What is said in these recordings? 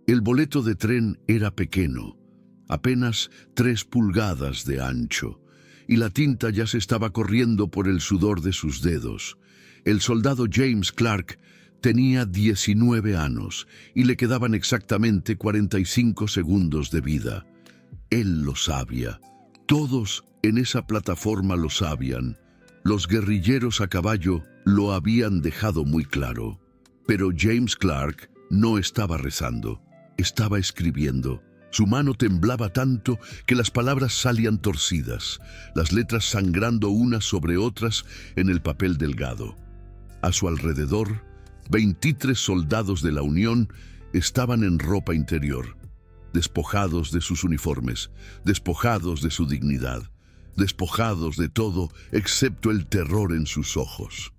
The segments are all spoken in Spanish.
El boleto de tren era pequeño, apenas 3 pulgadas de ancho, y la tinta ya se estaba corriendo por el sudor de sus dedos. El soldado James Clark tenía 19 años y le quedaban exactamente 45 segundos de vida. Él lo sabía. Todos en esa plataforma lo sabían. Los guerrilleros a caballo lo habían dejado muy claro. Pero James Clark no estaba rezando, estaba escribiendo. Su mano temblaba tanto que las palabras salían torcidas, las letras sangrando unas sobre otras en el papel delgado. A su alrededor, 23 soldados de la Unión estaban en ropa interior, despojados de sus uniformes, despojados de su dignidad, despojados de todo excepto el terror en sus ojos.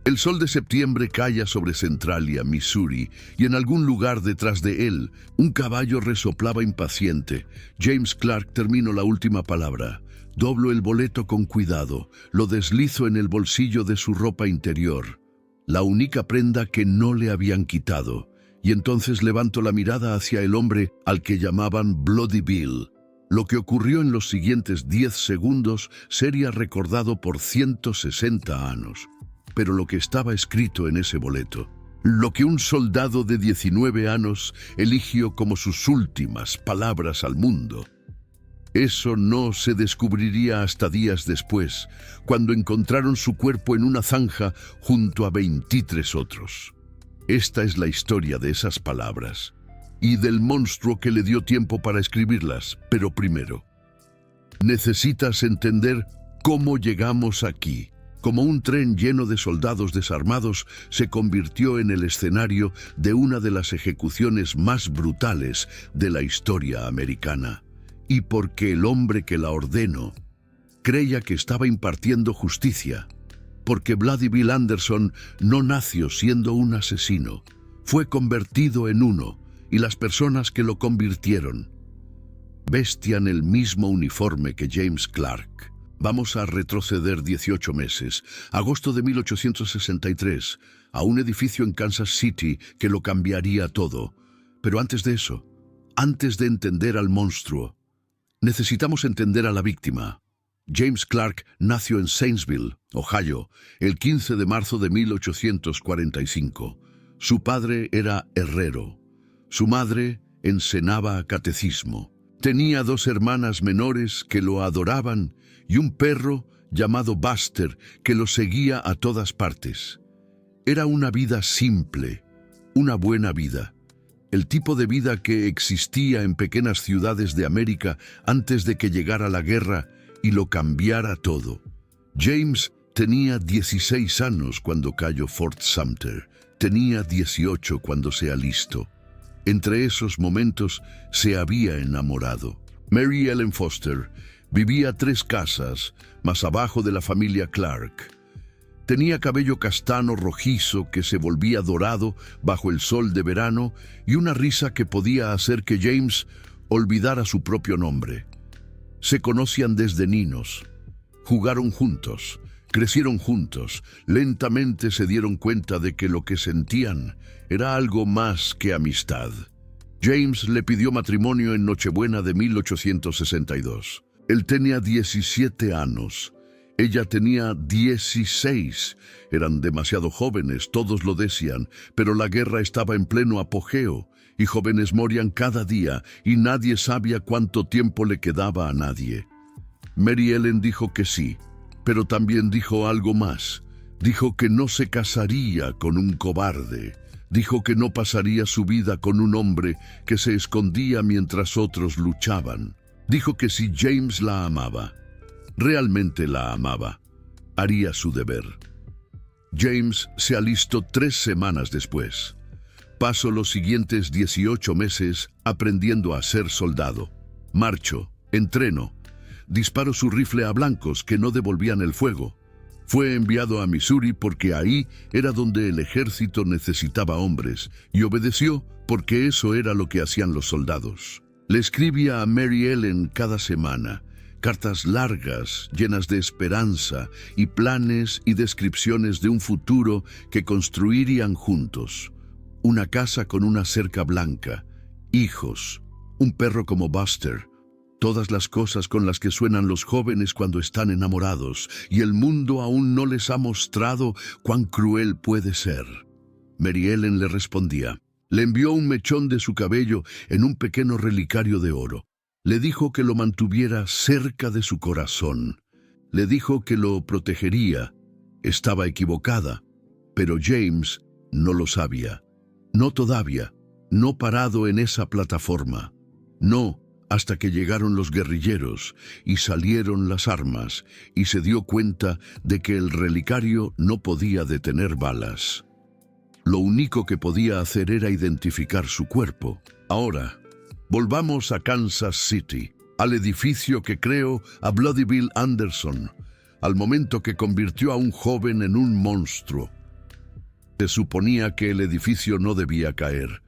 El sol de septiembre caía sobre Centralia, Missouri, y en algún lugar detrás de él, un caballo resoplaba impaciente. James Clark terminó la última palabra. Doblo el boleto con cuidado, lo deslizo en el bolsillo de su ropa interior, la única prenda que no le habían quitado, y entonces levanto la mirada hacia el hombre al que llamaban Bloody Bill. Lo que ocurrió en los siguientes 10 segundos sería recordado por 160 años. Pero lo que estaba escrito en ese boleto, lo que un soldado de 19 años eligió como sus últimas palabras al mundo, eso no se descubriría hasta días después, cuando encontraron su cuerpo en una zanja junto a 23 otros. Esta es la historia de esas palabras y del monstruo que le dio tiempo para escribirlas. Pero primero, necesitas entender cómo llegamos aquí. Como un tren lleno de soldados desarmados se convirtió en el escenario de una de las ejecuciones más brutales de la historia americana. Y porque el hombre que la ordenó creía que estaba impartiendo justicia. Porque Bloody Bill Anderson no nació siendo un asesino, fue convertido en uno, y las personas que lo convirtieron vestían el mismo uniforme que James Clark. Vamos a retroceder 18 meses, agosto de 1863, a un edificio en Kansas City que lo cambiaría todo. Pero antes de eso, antes de entender al monstruo, necesitamos entender a la víctima. James Clark nació en Zanesville, Ohio, el 15 de marzo de 1845. Su padre era herrero. Su madre enseñaba catecismo. Tenía 2 hermanas menores que lo adoraban y un perro llamado Buster que lo seguía a todas partes. Era una vida simple, una buena vida. El tipo de vida que existía en pequeñas ciudades de América antes de que llegara la guerra y lo cambiara todo. James tenía 16 años cuando cayó Fort Sumter. Tenía 18 cuando se alistó. Entre esos momentos se había enamorado. Mary Ellen Foster vivía 3 casas más abajo de la familia Clark. Tenía cabello castaño rojizo que se volvía dorado bajo el sol de verano y una risa que podía hacer que James olvidara su propio nombre. Se conocían desde niños, jugaron juntos, crecieron juntos, lentamente se dieron cuenta de que lo que sentían era algo más que amistad. James le pidió matrimonio en Nochebuena de 1862. Él tenía 17 años. Ella tenía 16. Eran demasiado jóvenes, todos lo decían, pero la guerra estaba en pleno apogeo y jóvenes morían cada día y nadie sabía cuánto tiempo le quedaba a nadie. Mary Ellen dijo que sí, pero también dijo algo más. Dijo que no se casaría con un cobarde. Dijo que no pasaría su vida con un hombre que se escondía mientras otros luchaban. Dijo que si James la amaba, realmente la amaba, haría su deber. James se alistó 3 semanas después. Pasó los siguientes 18 meses aprendiendo a ser soldado. Marchó, entrenó, disparó su rifle a blancos que no devolvían el fuego. Fue enviado a Missouri porque ahí era donde el ejército necesitaba hombres y obedeció porque eso era lo que hacían los soldados. Le escribía a Mary Ellen cada semana, cartas largas, llenas de esperanza y planes y descripciones de un futuro que construirían juntos. Una casa con una cerca blanca hijos, un perro como Buster, todas las cosas con las que suenan los jóvenes cuando están enamorados, y el mundo aún no les ha mostrado cuán cruel puede ser. Mary Ellen le respondía. Le envió un mechón de su cabello en un pequeño relicario de oro. Le dijo que lo mantuviera cerca de su corazón. Le dijo que lo protegería. Estaba equivocada, pero James no lo sabía. No todavía, no parado en esa plataforma. No, hasta que llegaron los guerrilleros y salieron las armas y se dio cuenta de que el relicario no podía detener balas. Lo único que podía hacer era identificar su cuerpo. Ahora, volvamos a Kansas City, al edificio que creó a Bloody Bill Anderson, al momento que convirtió a un joven en un monstruo. Se suponía que el edificio no debía caer.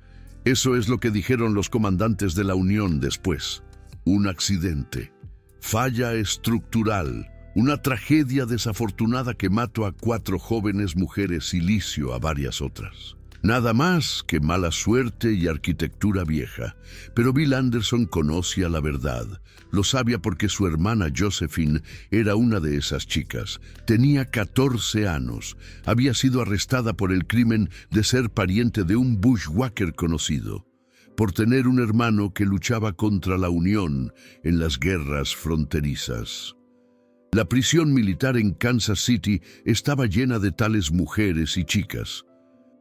Eso es lo que dijeron los comandantes de la Unión después. Un accidente, falla estructural, una tragedia desafortunada que mató a 4 jóvenes mujeres y lició a varias otras. Nada más que mala suerte y arquitectura vieja. Pero Bill Anderson conocía la verdad. Lo sabía porque su hermana Josephine era una de esas chicas. Tenía 14 años. Había sido arrestada por el crimen de ser pariente de un bushwhacker conocido, por tener un hermano que luchaba contra la Unión en las guerras fronterizas. La prisión militar en Kansas City estaba llena de tales mujeres y chicas,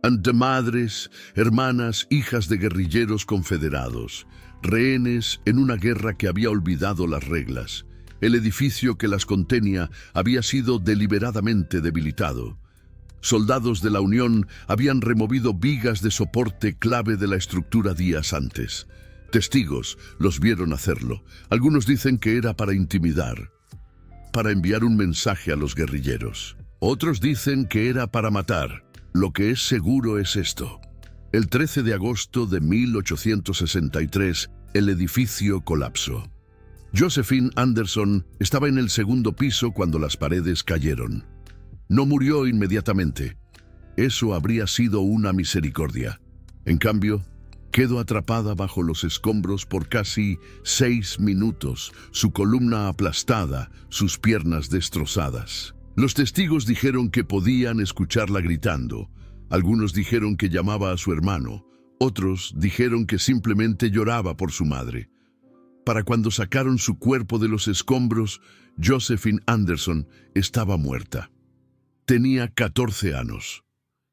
ante madres, hermanas, hijas de guerrilleros confederados, rehenes en una guerra que había olvidado las reglas. El edificio que las contenía había sido deliberadamente debilitado. Soldados de la Unión habían removido vigas de soporte clave de la estructura días antes. Testigos los vieron hacerlo. Algunos dicen que era para intimidar, para enviar un mensaje a los guerrilleros. Otros dicen que era para matar. Lo que es seguro es esto. El 13 de agosto de 1863, el edificio colapsó. Josephine Anderson estaba en el segundo piso cuando las paredes cayeron. No murió inmediatamente. Eso habría sido una misericordia. En cambio, quedó atrapada bajo los escombros por casi 6 minutos, su columna aplastada, sus piernas destrozadas. Los testigos dijeron que podían escucharla gritando. Algunos dijeron que llamaba a su hermano. Otros dijeron que simplemente lloraba por su madre. Para cuando sacaron su cuerpo de los escombros, Josephine Anderson estaba muerta. Tenía 14 años.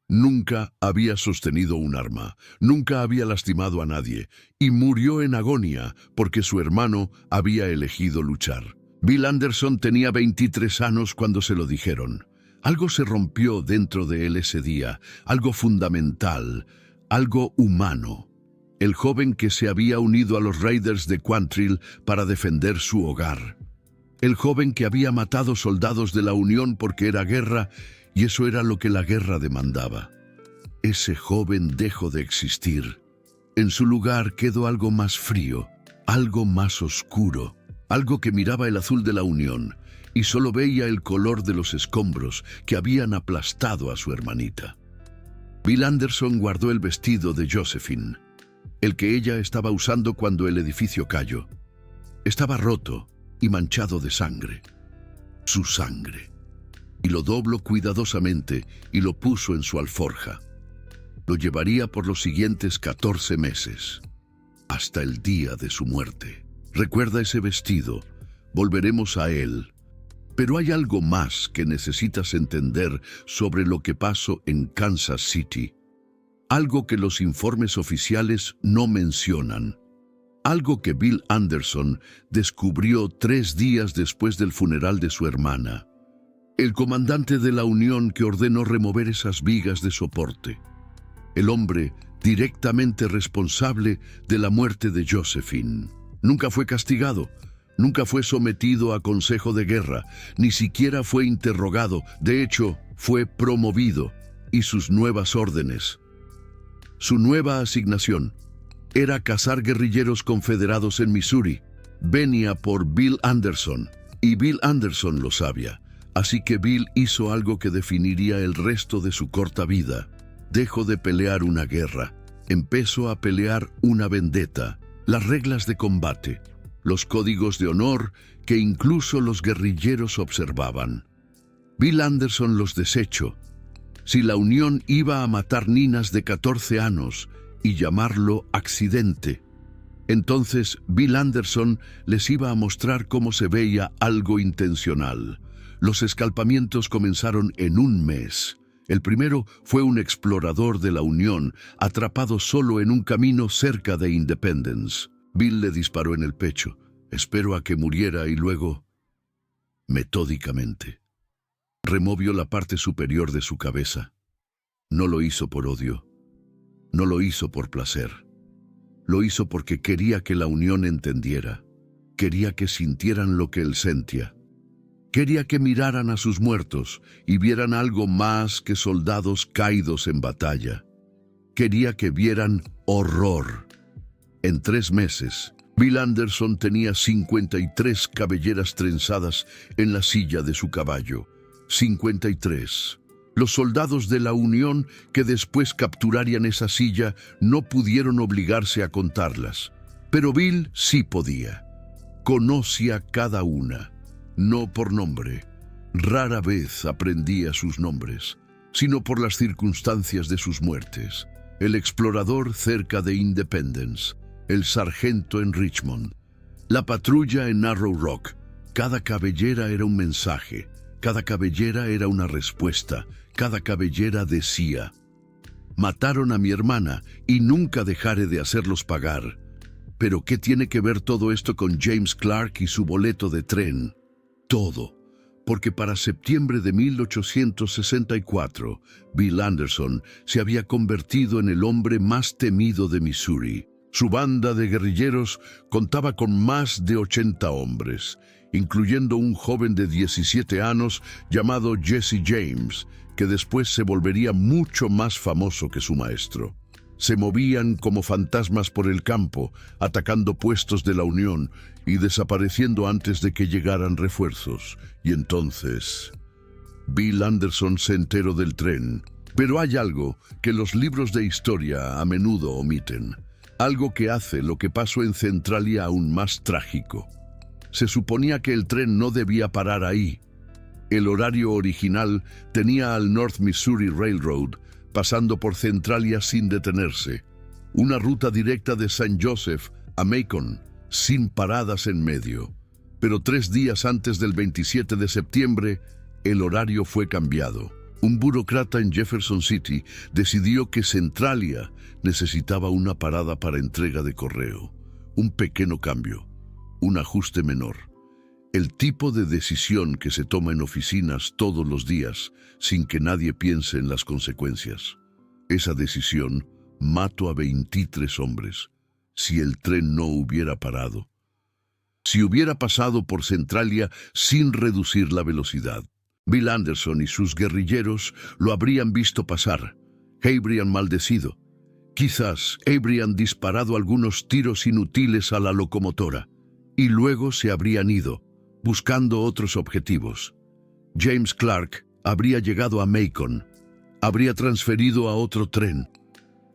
Nunca había sostenido un arma, nunca había lastimado a nadie, y murió en agonía porque su hermano había elegido luchar. Bill Anderson tenía 23 años cuando se lo dijeron. Algo se rompió dentro de él ese día, algo fundamental, algo humano. El joven que se había unido a los Raiders de Quantrill para defender su hogar. El joven que había matado soldados de la Unión porque era guerra, y eso era lo que la guerra demandaba. Ese joven dejó de existir. En su lugar quedó algo más frío, algo más oscuro, algo que miraba el azul de la Unión y solo veía el color de los escombros que habían aplastado a su hermanita. Bill Anderson guardó el vestido de Josephine, el que ella estaba usando cuando el edificio cayó. Estaba roto y manchado de sangre, su sangre, y lo dobló cuidadosamente y lo puso en su alforja. Lo llevaría por los siguientes 14 meses, hasta el día de su muerte. Recuerda ese vestido, volveremos a él. Pero hay algo más que necesitas entender sobre lo que pasó en Kansas City. Algo que los informes oficiales no mencionan. Algo que Bill Anderson descubrió 3 días después del funeral de su hermana. El comandante de la Unión que ordenó remover esas vigas de soporte. El hombre directamente responsable de la muerte de Josephine. Nunca fue castigado, nunca fue sometido a consejo de guerra, ni siquiera fue interrogado. De hecho, fue promovido, y sus nuevas órdenes. Su nueva asignación era cazar guerrilleros confederados en Missouri. Venía por Bill Anderson, y Bill Anderson lo sabía. Así que Bill hizo algo que definiría el resto de su corta vida. Dejó de pelear una guerra. empezó a pelear una vendetta, las reglas de combate, los códigos de honor que incluso los guerrilleros observaban. Bill Anderson los desechó. Si la Unión iba a matar niñas de 14 años y llamarlo accidente, entonces Bill Anderson les iba a mostrar cómo se veía algo intencional. Los escalpamientos comenzaron en un mes. El primero fue un explorador de la Unión, atrapado solo en un camino cerca de Independence. Bill le disparó en el pecho. Esperó a que muriera y luego, metódicamente, removió la parte superior de su cabeza. No lo hizo por odio. No lo hizo por placer. Lo hizo porque quería que la Unión entendiera. Quería que sintieran lo que él sentía. Quería que miraran a sus muertos y vieran algo más que soldados caídos en batalla. Quería que vieran horror. En 3 meses, Bill Anderson tenía 53 cabelleras trenzadas en la silla de su caballo. 53. Los soldados de la Unión que después capturarían esa silla no pudieron obligarse a contarlas. Pero Bill sí podía. Conocía cada una, no por nombre. Rara vez aprendía sus nombres, sino por las circunstancias de sus muertes. El explorador cerca de Independence, el sargento en Richmond, la patrulla en Narrow Rock. Cada cabellera era un mensaje, cada cabellera era una respuesta, cada cabellera decía: mataron a mi hermana y nunca dejaré de hacerlos pagar. Pero ¿qué tiene que ver todo esto con James Clark y su boleto de tren? Todo, porque para septiembre de 1864, Bill Anderson se había convertido en el hombre más temido de Missouri. Su banda de guerrilleros contaba con más de 80 hombres, incluyendo un joven de 17 años llamado Jesse James, que después se volvería mucho más famoso que su maestro. Se movían como fantasmas por el campo, atacando puestos de la Unión y desapareciendo antes de que llegaran refuerzos. Y entonces, Bill Anderson se enteró del tren. Pero hay algo que los libros de historia a menudo omiten. Algo que hace lo que pasó en Centralia aún más trágico. Se suponía que el tren no debía parar ahí. El horario original tenía al North Missouri Railroad pasando por Centralia sin detenerse. Una ruta directa de St. Joseph a Macon, sin paradas en medio. Pero 3 días antes del 27 de septiembre, el horario fue cambiado. Un burócrata en Jefferson City decidió que Centralia necesitaba una parada para entrega de correo. Un pequeño cambio, un ajuste menor. El tipo de decisión que se toma en oficinas todos los días sin que nadie piense en las consecuencias. Esa decisión mató a 23 hombres si el tren no hubiera parado. Si hubiera pasado por Centralia sin reducir la velocidad, Bill Anderson y sus guerrilleros lo habrían visto pasar. Habrían maldecido. Quizás habrían disparado algunos tiros inútiles a la locomotora y luego se habrían ido, buscando otros objetivos. James Clark habría llegado a Macon, habría transferido a otro tren,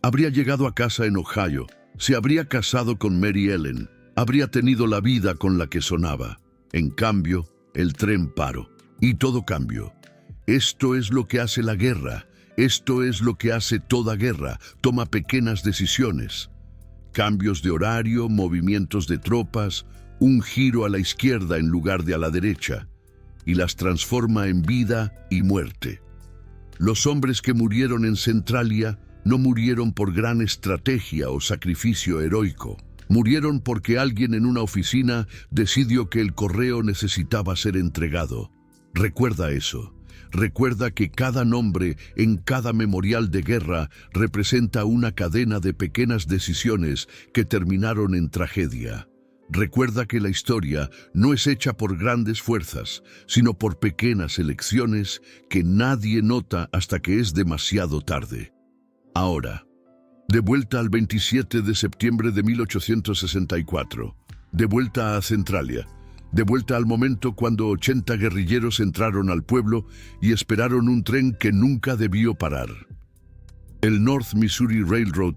habría llegado a casa en Ohio, se habría casado con Mary Ellen, habría tenido la vida con la que sonaba. En cambio, el tren paró y todo cambió. Esto es lo que hace la guerra, esto es lo que hace toda guerra, toma pequeñas decisiones. Cambios de horario, movimientos de tropas, un giro a la izquierda en lugar de a la derecha, y las transforma en vida y muerte. Los hombres que murieron en Centralia no murieron por gran estrategia o sacrificio heroico. Murieron porque alguien en una oficina decidió que el correo necesitaba ser entregado. Recuerda eso. Recuerda que cada nombre en cada memorial de guerra representa una cadena de pequeñas decisiones que terminaron en tragedia. Recuerda que la historia no es hecha por grandes fuerzas, sino por pequeñas elecciones que nadie nota hasta que es demasiado tarde. Ahora, de vuelta al 27 de septiembre de 1864, de vuelta a Centralia, de vuelta al momento cuando 80 guerrilleros entraron al pueblo y esperaron un tren que nunca debió parar. El North Missouri Railroad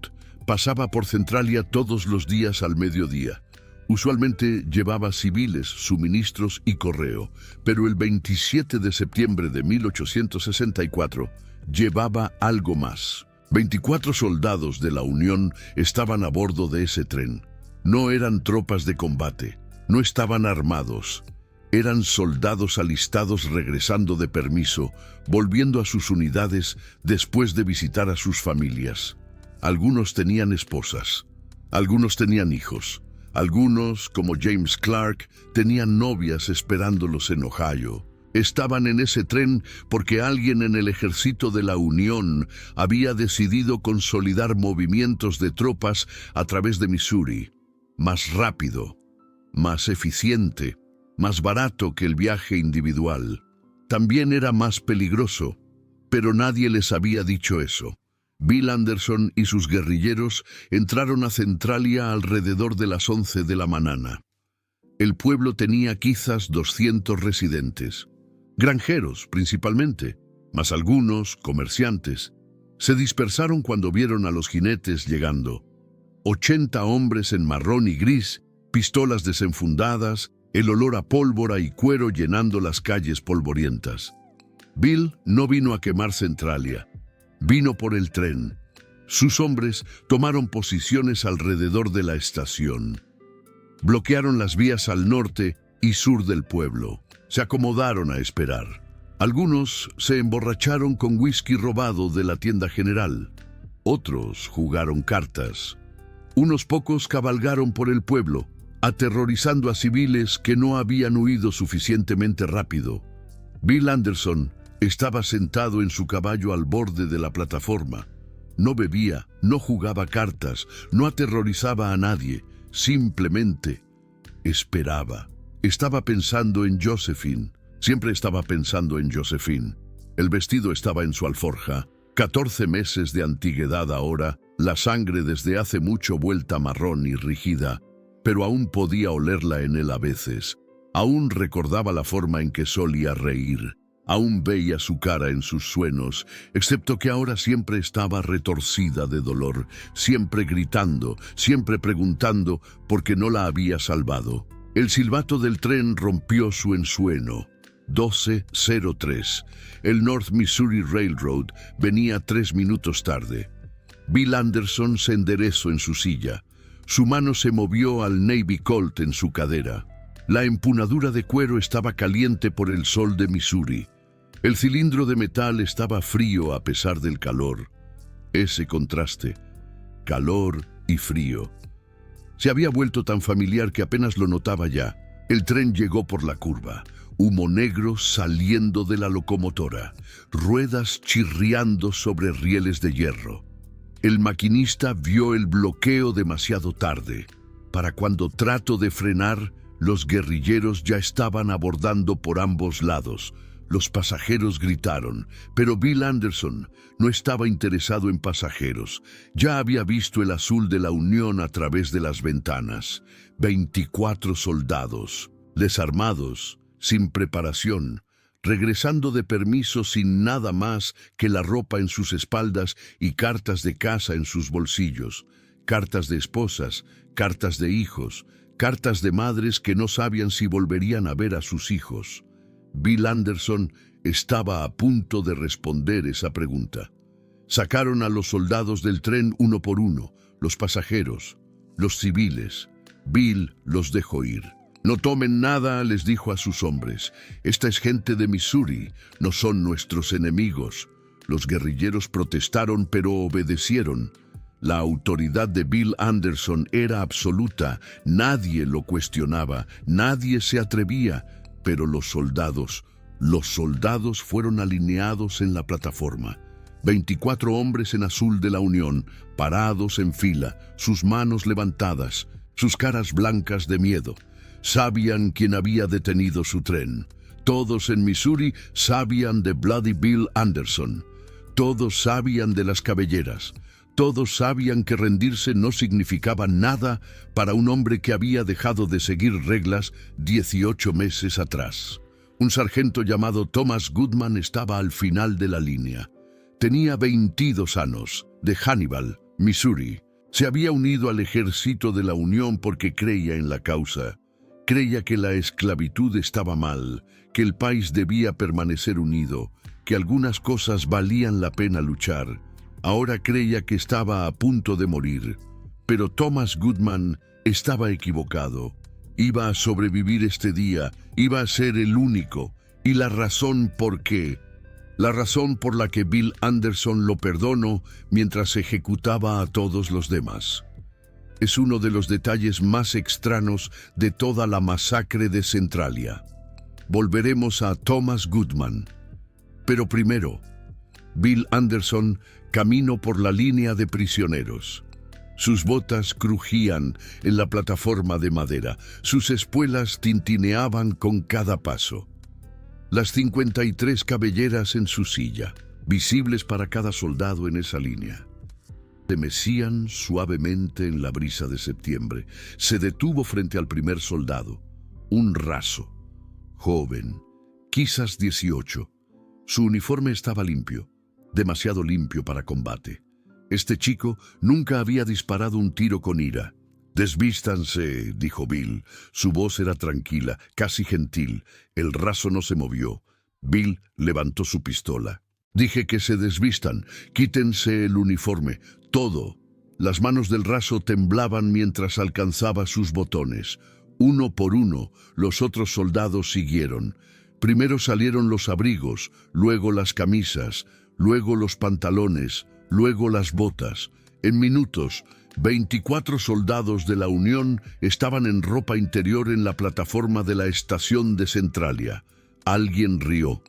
Pasaba por Centralia todos los días al mediodía. Usualmente llevaba civiles, suministros y correo, pero el 27 de septiembre de 1864 llevaba algo más. 24 soldados de la Unión estaban a bordo de ese tren. No eran tropas de combate, no estaban armados. Eran soldados alistados regresando de permiso, volviendo a sus unidades después de visitar a sus familias. Algunos tenían esposas, algunos tenían hijos, algunos, como James Clark, tenían novias esperándolos en Ohio. Estaban en ese tren porque alguien en el ejército de la Unión había decidido consolidar movimientos de tropas a través de Missouri. Más rápido, más eficiente, más barato que el viaje individual. También era más peligroso, pero nadie les había dicho eso. Bill Anderson y sus guerrilleros entraron a Centralia alrededor de las 11 de la mañana. El pueblo tenía quizás 200 residentes, granjeros principalmente, más algunos comerciantes. Se dispersaron cuando vieron a los jinetes llegando. 80 hombres en marrón y gris, pistolas desenfundadas, el olor a pólvora y cuero llenando las calles polvorientas. Bill no vino a quemar Centralia. Vino por el tren. Sus hombres tomaron posiciones alrededor de la estación. Bloquearon las vías al norte y sur del pueblo. Se acomodaron a esperar. Algunos se emborracharon con whisky robado de la tienda general. Otros jugaron cartas. Unos pocos cabalgaron por el pueblo, aterrorizando a civiles que no habían huido suficientemente rápido. Bill Anderson estaba sentado en su caballo al borde de la plataforma. No bebía, no jugaba cartas, no aterrorizaba a nadie, simplemente esperaba. Estaba pensando en Josephine, siempre estaba pensando en Josephine. El vestido estaba en su alforja, 14 meses de antigüedad ahora, la sangre desde hace mucho vuelta marrón y rígida, pero aún podía olerla en él a veces. Aún recordaba la forma en que solía reír. Aún veía su cara en sus sueños, excepto que ahora siempre estaba retorcida de dolor, siempre gritando, siempre preguntando por qué no la había salvado. El silbato del tren rompió su ensueño. 12:03. El North Missouri Railroad venía 3 minutos tarde. Bill Anderson se enderezó en su silla. Su mano se movió al Navy Colt en su cadera. La empuñadura de cuero estaba caliente por el sol de Missouri. El cilindro de metal estaba frío a pesar del calor. Ese contraste, calor y frío. Se había vuelto tan familiar que apenas lo notaba ya. El tren llegó por la curva, humo negro saliendo de la locomotora, ruedas chirriando sobre rieles de hierro. El maquinista vio el bloqueo demasiado tarde. Para cuando trató de frenar, los guerrilleros ya estaban abordando por ambos lados. Los pasajeros gritaron, pero Bill Anderson no estaba interesado en pasajeros. Ya había visto el azul de la Unión a través de las ventanas. 24 soldados, desarmados, sin preparación, regresando de permiso sin nada más que la ropa en sus espaldas y cartas de casa en sus bolsillos. Cartas de esposas, cartas de hijos, cartas de madres que no sabían si volverían a ver a sus hijos. Bill Anderson estaba a punto de responder esa pregunta. Sacaron a los soldados del tren uno por uno, los pasajeros, los civiles. Bill los dejó ir. No tomen nada, les dijo a sus hombres. Esta es gente de Missouri, no son nuestros enemigos. Los guerrilleros protestaron, pero obedecieron. La autoridad de Bill Anderson era absoluta. Nadie lo cuestionaba, nadie se atrevía. Pero los soldados fueron alineados en la plataforma. 24 hombres en azul de la Unión, parados en fila, sus manos levantadas, sus caras blancas de miedo. Sabían quién había detenido su tren. Todos en Missouri sabían de Bloody Bill Anderson. Todos sabían de las cabelleras. Todos sabían que rendirse no significaba nada para un hombre que había dejado de seguir reglas 18 meses atrás. Un sargento llamado Thomas Goodman estaba al final de la línea. Tenía 22 años, de Hannibal, Missouri. Se había unido al ejército de la Unión porque creía en la causa. Creía que la esclavitud estaba mal, que el país debía permanecer unido, que algunas cosas valían la pena luchar. Ahora creía que estaba a punto de morir. Pero Thomas Goodman estaba equivocado. Iba a sobrevivir este día, iba a ser el único. Y la razón por qué. La razón por la que Bill Anderson lo perdonó mientras ejecutaba a todos los demás. Es uno de los detalles más extraños de toda la masacre de Centralia. Volveremos a Thomas Goodman. Pero primero, Bill Anderson caminó por la línea de prisioneros. Sus botas crujían en la plataforma de madera, sus espuelas tintineaban con cada paso. Las 53 cabelleras en su silla, visibles para cada soldado en esa línea. Se mecían suavemente en la brisa de septiembre. Se detuvo frente al primer soldado, un raso, joven, quizás 18. Su uniforme estaba limpio, demasiado limpio para combate. Este chico nunca había disparado un tiro con ira. «Desvístanse», dijo Bill. Su voz era tranquila, casi gentil. El raso no se movió. Bill levantó su pistola. «Dije que se desvistan. Quítense el uniforme. Todo». Las manos del raso temblaban mientras alcanzaba sus botones. Uno por uno, los otros soldados siguieron. Primero salieron los abrigos, luego las camisas, luego los pantalones, luego las botas. En minutos, 24 soldados de la Unión estaban en ropa interior en la plataforma de la estación de Centralia. Alguien rió.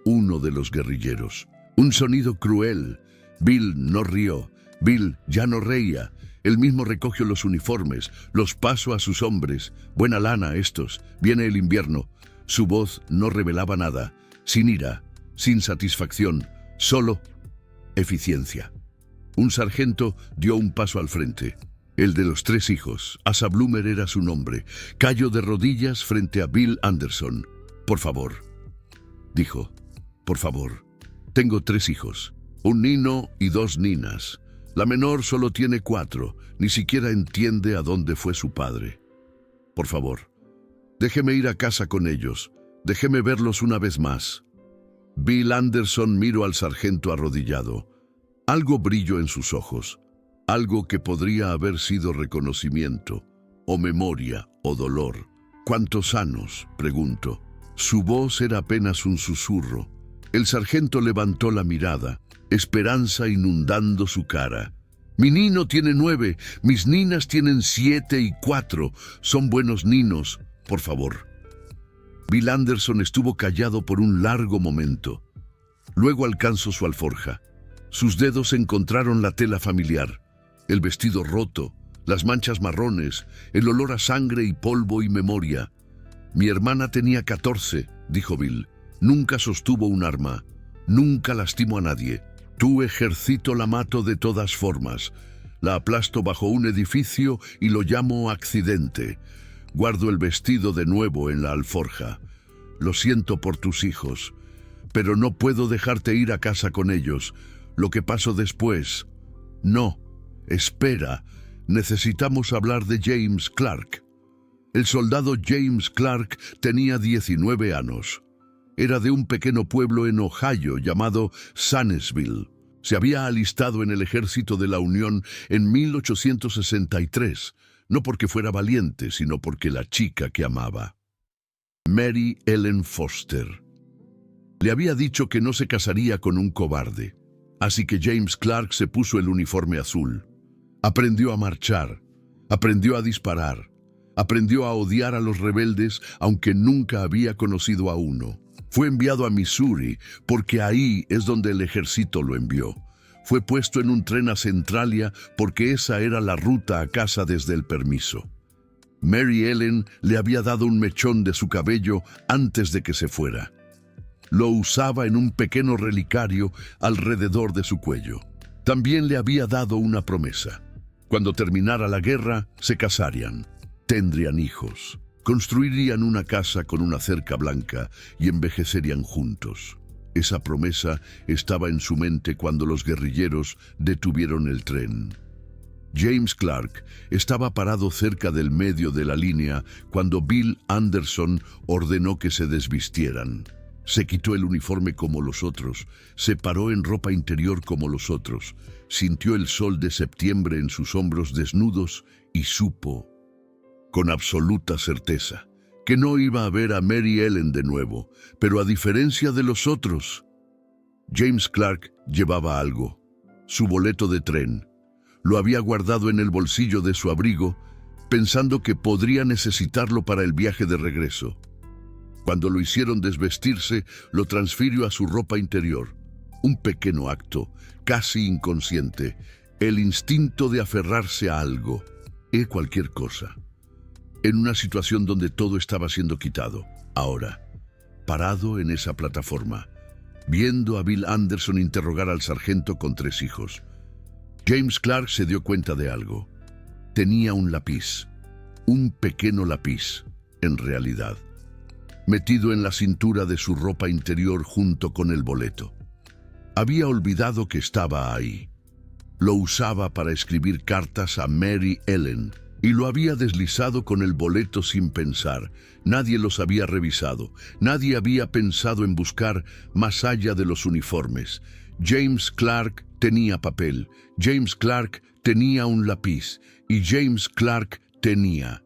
Uno de los guerrilleros. Un sonido cruel. Bill no rió. Bill ya no reía. Él mismo recogió los uniformes, los pasó a sus hombres. Buena lana estos. Viene el invierno. Su voz no revelaba nada. Sin ira, sin satisfacción, solo eficiencia. Un sargento dio un paso al frente. El de los 3 hijos. Asa Bloomer era su nombre. Cayó de rodillas frente a Bill Anderson. «Por favor», dijo. «Por favor. Tengo 3 hijos. Un nino y 2 ninas. La menor solo tiene 4. Ni siquiera entiende a dónde fue su padre. Por favor, déjeme ir a casa con ellos. Déjeme verlos una vez más». Bill Anderson miró al sargento arrodillado. Algo brilló en sus ojos. Algo que podría haber sido reconocimiento, o memoria, o dolor. «¿Cuántos años?», preguntó. Su voz era apenas un susurro. El sargento levantó la mirada, esperanza inundando su cara. «Mi nino tiene 9, mis ninas tienen 7 y 4. Son buenos ninos, por favor». Bill Anderson estuvo callado por un largo momento. Luego alcanzó su alforja. Sus dedos encontraron la tela familiar, el vestido roto, las manchas marrones, el olor a sangre y polvo y memoria. «Mi hermana tenía 14, dijo Bill. «Nunca sostuvo un arma. Nunca lastimó a nadie. Tu ejército la mato de todas formas. La aplasto bajo un edificio y lo llamo accidente. Guardo el vestido de nuevo en la alforja. Lo siento por tus hijos, pero no puedo dejarte ir a casa con ellos. Lo que pasó después. No, espera, necesitamos hablar de James Clark». El soldado James Clark tenía 19 años. Era de un pequeño pueblo en Ohio llamado Sanesville. Se había alistado en el ejército de la Unión en 1863, no porque fuera valiente, sino porque la chica que amaba, Mary Ellen Foster, le había dicho que no se casaría con un cobarde. Así que James Clark se puso el uniforme azul. Aprendió a marchar, aprendió a disparar, aprendió a odiar a los rebeldes, aunque nunca había conocido a uno. Fue enviado a Missouri, porque ahí es donde el ejército lo envió. Fue puesto en un tren a Centralia, porque esa era la ruta a casa desde el permiso. Mary Ellen le había dado un mechón de su cabello antes de que se fuera. Lo usaba en un pequeño relicario alrededor de su cuello. También le había dado una promesa. Cuando terminara la guerra, se casarían. Tendrían hijos, construirían una casa con una cerca blanca y envejecerían juntos. Esa promesa estaba en su mente cuando los guerrilleros detuvieron el tren. James Clark estaba parado cerca del medio de la línea cuando Bill Anderson ordenó que se desvistieran. Se quitó el uniforme como los otros, se paró en ropa interior como los otros, sintió el sol de septiembre en sus hombros desnudos y supo, con absoluta certeza, que no iba a ver a Mary Ellen de nuevo, pero a diferencia de los otros, James Clark llevaba algo, su boleto de tren. Lo había guardado en el bolsillo de su abrigo, pensando que podría necesitarlo para el viaje de regreso. Cuando lo hicieron desvestirse, lo transfirió a su ropa interior. Un pequeño acto, casi inconsciente, el instinto de aferrarse a algo, cualquier cosa. En una situación donde todo estaba siendo quitado. Ahora, parado en esa plataforma, viendo a Bill Anderson interrogar al sargento con 3 hijos, James Clark se dio cuenta de algo. Tenía un lápiz, un pequeño lápiz, en realidad, metido en la cintura de su ropa interior junto con el boleto. Había olvidado que estaba ahí. Lo usaba para escribir cartas a Mary Ellen y lo había deslizado con el boleto sin pensar. Nadie los había revisado. Nadie había pensado en buscar más allá de los uniformes. James Clark tenía papel. James Clark tenía un lápiz. Y James Clark tenía,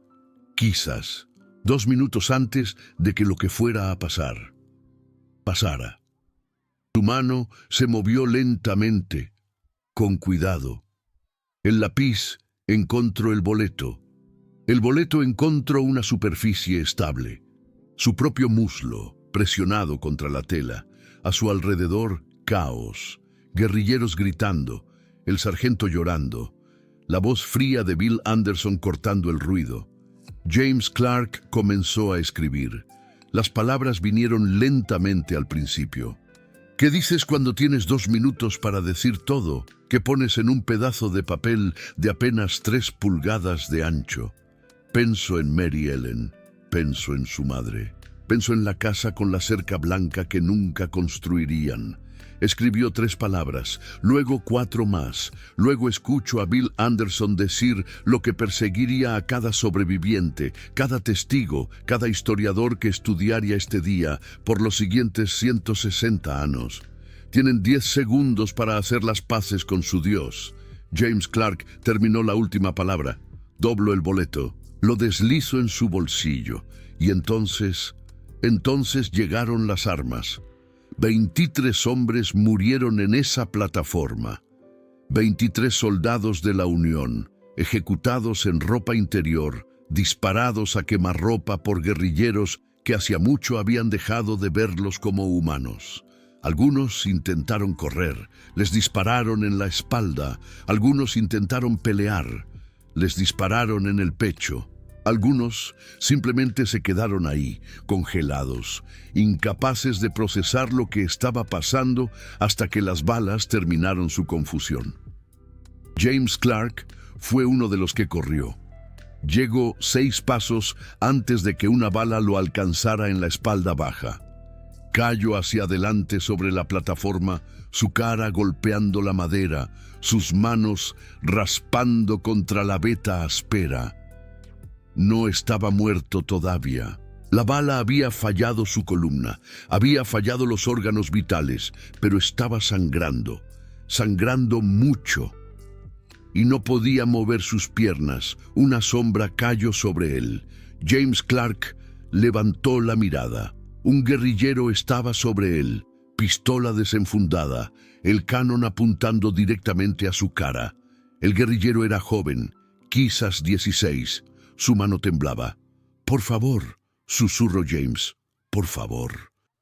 quizás, 2 minutos antes de que lo que fuera a pasar, pasara. Su mano se movió lentamente, con cuidado. El lápiz encontró el boleto. El boleto encontró una superficie estable. Su propio muslo, presionado contra la tela. A su alrededor, caos. Guerrilleros gritando. El sargento llorando. La voz fría de Bill Anderson cortando el ruido. James Clark comenzó a escribir. Las palabras vinieron lentamente al principio. ¿Qué dices cuando tienes 2 minutos para decir todo que pones en un pedazo de papel de apenas 3 pulgadas de ancho? Penso en Mary Ellen, penso en su madre, penso en la casa con la cerca blanca que nunca construirían. Escribió 3 palabras, luego 4 más. Luego escucho a Bill Anderson decir lo que perseguiría a cada sobreviviente, cada testigo, cada historiador que estudiaría este día por los siguientes 160 años. Tienen 10 segundos para hacer las paces con su Dios. James Clark terminó la última palabra. Dobló el boleto, lo deslizó en su bolsillo y entonces llegaron las armas. 23 hombres murieron en esa plataforma. 23 soldados de la Unión, ejecutados en ropa interior, disparados a quemarropa por guerrilleros que hacía mucho habían dejado de verlos como humanos. Algunos intentaron correr, les dispararon en la espalda. Algunos intentaron pelear, les dispararon en el pecho. Algunos simplemente se quedaron ahí, congelados, incapaces de procesar lo que estaba pasando hasta que las balas terminaron su confusión. James Clark fue uno de los que corrió. Llegó 6 pasos antes de que una bala lo alcanzara en la espalda baja. Cayó hacia adelante sobre la plataforma, su cara golpeando la madera, sus manos raspando contra la veta áspera. No estaba muerto todavía. La bala había fallado su columna, había fallado los órganos vitales, pero estaba sangrando, sangrando mucho. Y no podía mover sus piernas. Una sombra cayó sobre él. James Clark levantó la mirada. Un guerrillero estaba sobre él, pistola desenfundada, el cañón apuntando directamente a su cara. El guerrillero era joven, quizás 16. Su mano temblaba. «Por favor», susurró James. «Por favor».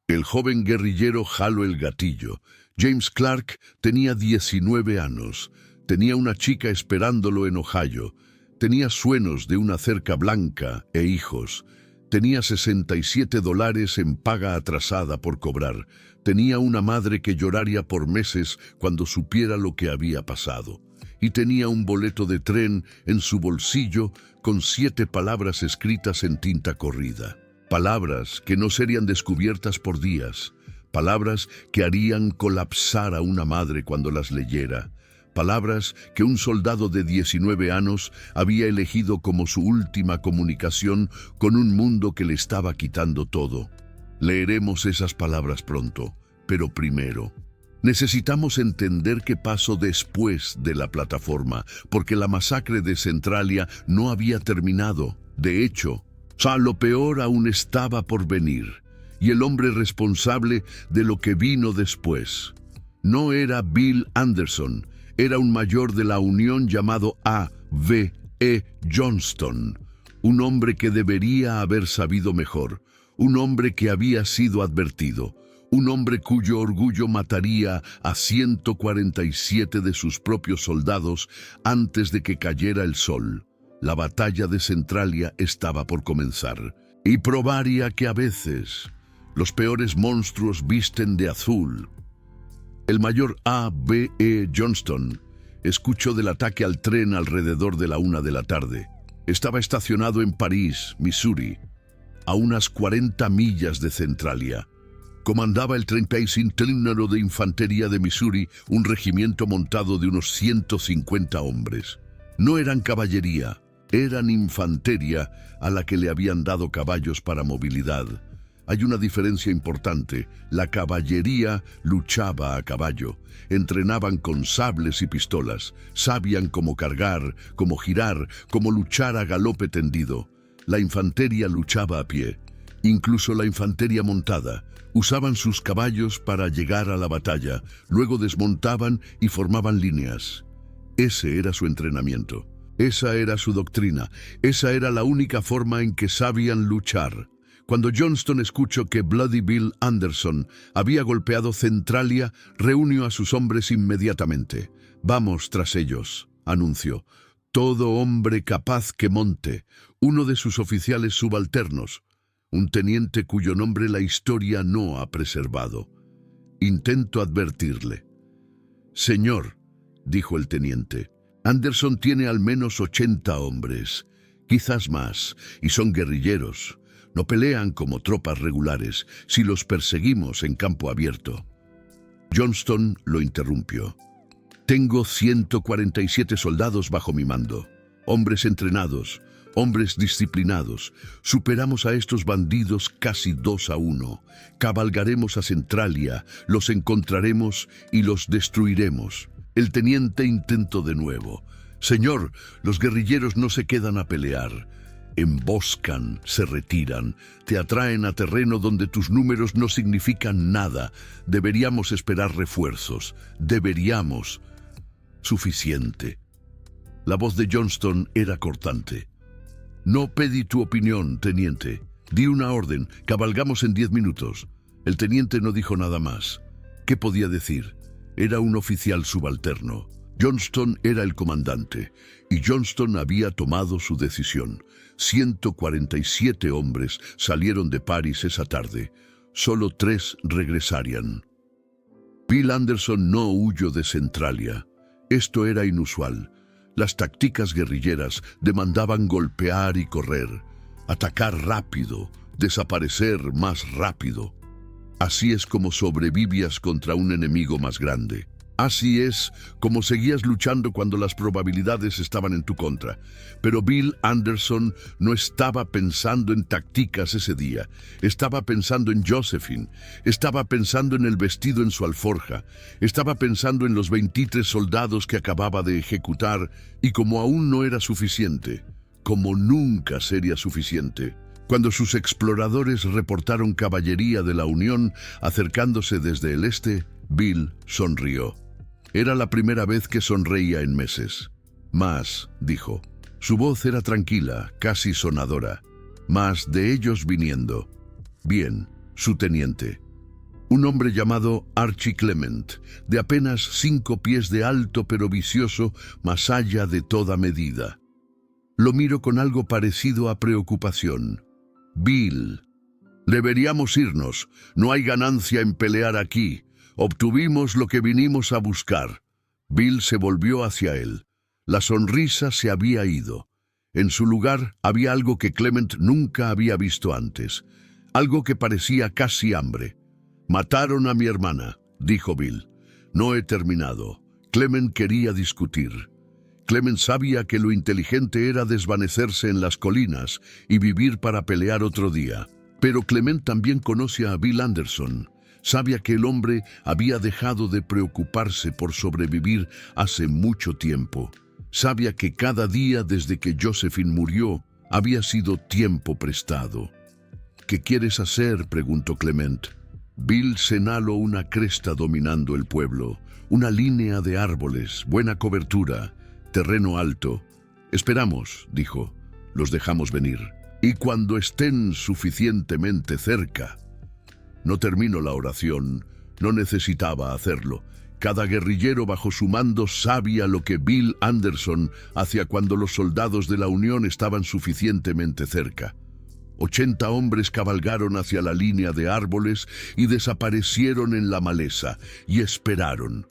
El joven guerrillero jaló el gatillo. James Clark tenía 19 años. Tenía una chica esperándolo en Ohio. Tenía sueños de una cerca blanca e hijos. Tenía $67 en paga atrasada por cobrar. Tenía una madre que lloraría por meses cuando supiera lo que había pasado. Y tenía un boleto de tren en su bolsillo con 7 palabras escritas en tinta corrida. Palabras que no serían descubiertas por días. Palabras que harían colapsar a una madre cuando las leyera. palabras que un soldado de 19 años había elegido como su última comunicación con un mundo que le estaba quitando todo. Leeremos esas palabras pronto, pero primero necesitamos entender qué pasó después de la plataforma, porque la masacre de Centralia no había terminado. De hecho, lo peor aún estaba por venir, y el hombre responsable de lo que vino después no era Bill Anderson, era un mayor de la Unión llamado A.V.E. Johnston, un hombre que debería haber sabido mejor, un hombre que había sido advertido, un hombre cuyo orgullo mataría a 147 de sus propios soldados antes de que cayera el sol. La batalla de Centralia estaba por comenzar, y probaría que a veces los peores monstruos visten de azul. El mayor A.V.E. Johnston escuchó del ataque al tren alrededor de la 1 de la tarde. Estaba estacionado en París, Missouri, a unas 40 millas de Centralia. Comandaba el 35º de Infantería de Missouri, un regimiento montado de unos 150 hombres. No eran caballería, eran infantería a la que le habían dado caballos para movilidad. Hay una diferencia importante. La caballería luchaba a caballo, entrenaban con sables y pistolas, sabían cómo cargar, cómo girar, cómo luchar a galope tendido. La infantería luchaba a pie, incluso la infantería montada. Usaban sus caballos para llegar a la batalla, luego desmontaban y formaban líneas. Ese era su entrenamiento, esa era su doctrina, esa era la única forma en que sabían luchar. Cuando Johnston escuchó que Bloody Bill Anderson había golpeado Centralia, reunió a sus hombres inmediatamente. «Vamos tras ellos», anunció. «Todo hombre capaz que monte». Uno de sus oficiales subalternos, un teniente cuyo nombre la historia no ha preservado, intentó advertirle. «Señor», dijo el teniente, «Anderson tiene al menos 80 hombres, quizás más, y son guerrilleros. No pelean como tropas regulares si los perseguimos en campo abierto». Johnston lo interrumpió. «Tengo 147 soldados bajo mi mando, hombres entrenados, hombres disciplinados. Superamos a estos bandidos casi 2-1. Cabalgaremos a Centralia, los encontraremos y los destruiremos». El teniente intentó de nuevo. «Señor, los guerrilleros no se quedan a pelear. Emboscan, se retiran, te atraen a terreno donde tus números no significan nada. Deberíamos esperar refuerzos. Deberíamos». «Suficiente». La voz de Johnston era cortante. «No pedí tu opinión, teniente. Di una orden. Cabalgamos en 10 minutos». El teniente no dijo nada más. ¿Qué podía decir? Era un oficial subalterno. Johnston era el comandante, y Johnston había tomado su decisión. 147 hombres salieron de París esa tarde. Solo 3 regresarían. Bill Anderson no huyó de Centralia. Esto era inusual. Las tácticas guerrilleras demandaban golpear y correr, atacar rápido, desaparecer más rápido. Así es como sobrevivías contra un enemigo más grande. Así es como seguías luchando cuando las probabilidades estaban en tu contra. Pero Bill Anderson no estaba pensando en tácticas ese día. Estaba pensando en Josephine. Estaba pensando en el vestido en su alforja. Estaba pensando en los 23 soldados que acababa de ejecutar, y como aún no era suficiente, como nunca sería suficiente, cuando sus exploradores reportaron caballería de la Unión acercándose desde el este, Bill sonrió. Era la primera vez que sonreía en meses. «Más», dijo. Su voz era tranquila, casi sonadora. «Más de ellos viniendo». «Bien», su teniente. Un hombre llamado Archie Clement, de apenas 5 pies de alto pero vicioso, más allá de toda medida. Lo miro con algo parecido a preocupación. «Bill, deberíamos irnos. No hay ganancia en pelear aquí. Obtuvimos lo que vinimos a buscar». Bill se volvió hacia él. La sonrisa se había ido. En su lugar había algo que Clement nunca había visto antes. Algo que parecía casi hambre. «Mataron a mi hermana», dijo Bill. «No he terminado. Clement quería discutir. Clement sabía que lo inteligente era desvanecerse en las colinas y vivir para pelear otro día. Pero Clement también conoce a Bill Anderson. Sabía que el hombre había dejado de preocuparse por sobrevivir hace mucho tiempo. Sabía que cada día desde que Josephine murió había sido tiempo prestado. ¿Qué quieres hacer?, preguntó Clement. Bill señaló una cresta dominando el pueblo, una línea de árboles, buena cobertura, terreno alto. Esperamos, dijo, los dejamos venir. Y cuando estén suficientemente cerca. No termino la oración, no necesitaba hacerlo. Cada guerrillero bajo su mando sabía lo que Bill Anderson hacía cuando los soldados de la Unión estaban suficientemente cerca. 80 hombres cabalgaron hacia la línea de árboles y desaparecieron en la maleza, y esperaron.